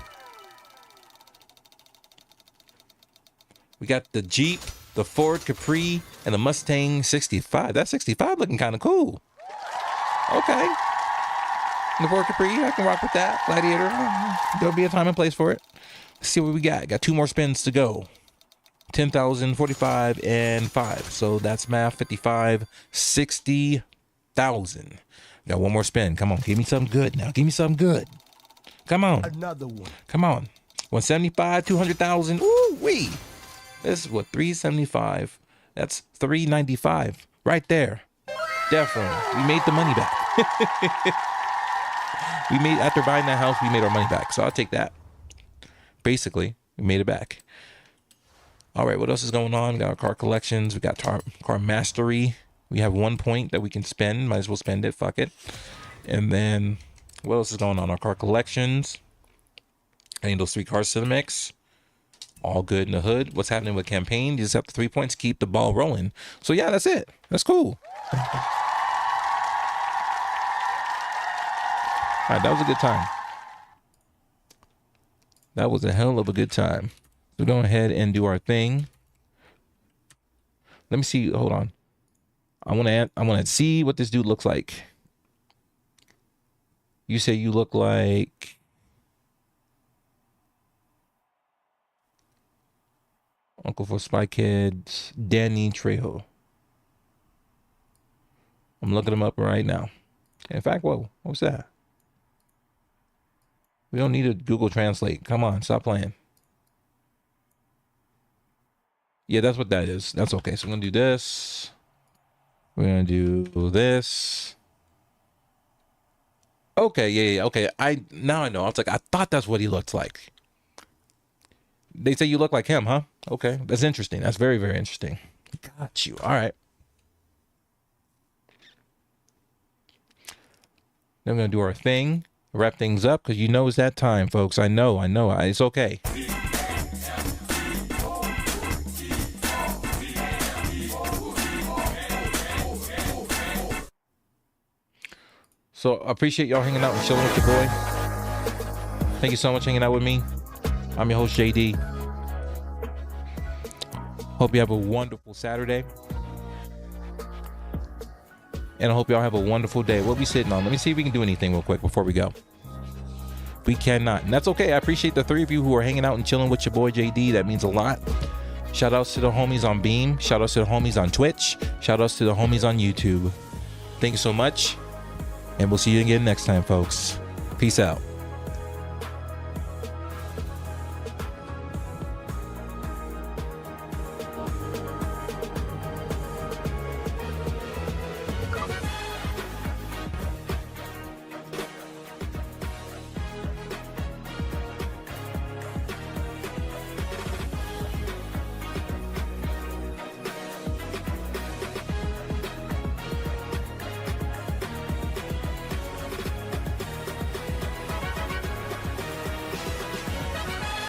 We got the Jeep, the Ford Capri, and the Mustang 65. That 65 looking kind of cool. Okay. The Ford Capri, I can rock with that. Gladiator, there'll be a time and place for it. Let's see what we got. Got 2 more spins to go. 10,000, 45, and 5. So that's math, 55, 60,000. Got 1 more spin. Come on, give me something good now. Give me something good. Come on. Another one. Come on. 175, 200,000. Ooh, wee. This is what, 375. That's 395 right there. Definitely. We made the money back. After buying that house, we made our money back. So I'll take that. Basically, we made it back. All right, what else is going on? We got our car collections. We got car mastery. We have 1 point that we can spend. Might as well spend it. Fuck it. And then what else is going on? Our car collections. Adding those 3 cars to the mix. All good in the hood. What's happening with campaign? You just have the 3 points, keep the ball rolling. So yeah, that's it. That's cool. All right, that was a good time. That was a hell of a good time. So go ahead and do our thing. Let me see. Hold on. I want to see what this dude looks like. You say you look like Uncle for Spy Kids, Danny Trejo. I'm looking him up right now. In fact, whoa, what's that? We don't need to Google Translate. Come on, stop playing. Yeah, that's what that is. That's okay. So we're going to do this. We're going to do this. Okay, yeah, okay. Now I know. I was like, I thought that's what he looked like. They say you look like him, huh? Okay, that's interesting. That's very, very interesting. Got you. All right. Then we're going to do our thing. Wrap things up because you know it's that time, folks. I know. It's okay. So I appreciate y'all hanging out and chilling with your boy. Thank you so much for hanging out with me. I'm your host, JD. Hope you have a wonderful Saturday. And I hope y'all have a wonderful day. What we sitting on? Let me see if we can do anything real quick before we go. We cannot. And that's okay. I appreciate the 3 of you who are hanging out and chilling with your boy, JD. That means a lot. Shout outs to the homies on Beam. Shout outs to the homies on Twitch. Shout outs to the homies on YouTube. Thank you so much. And we'll see you again next time, folks. Peace out.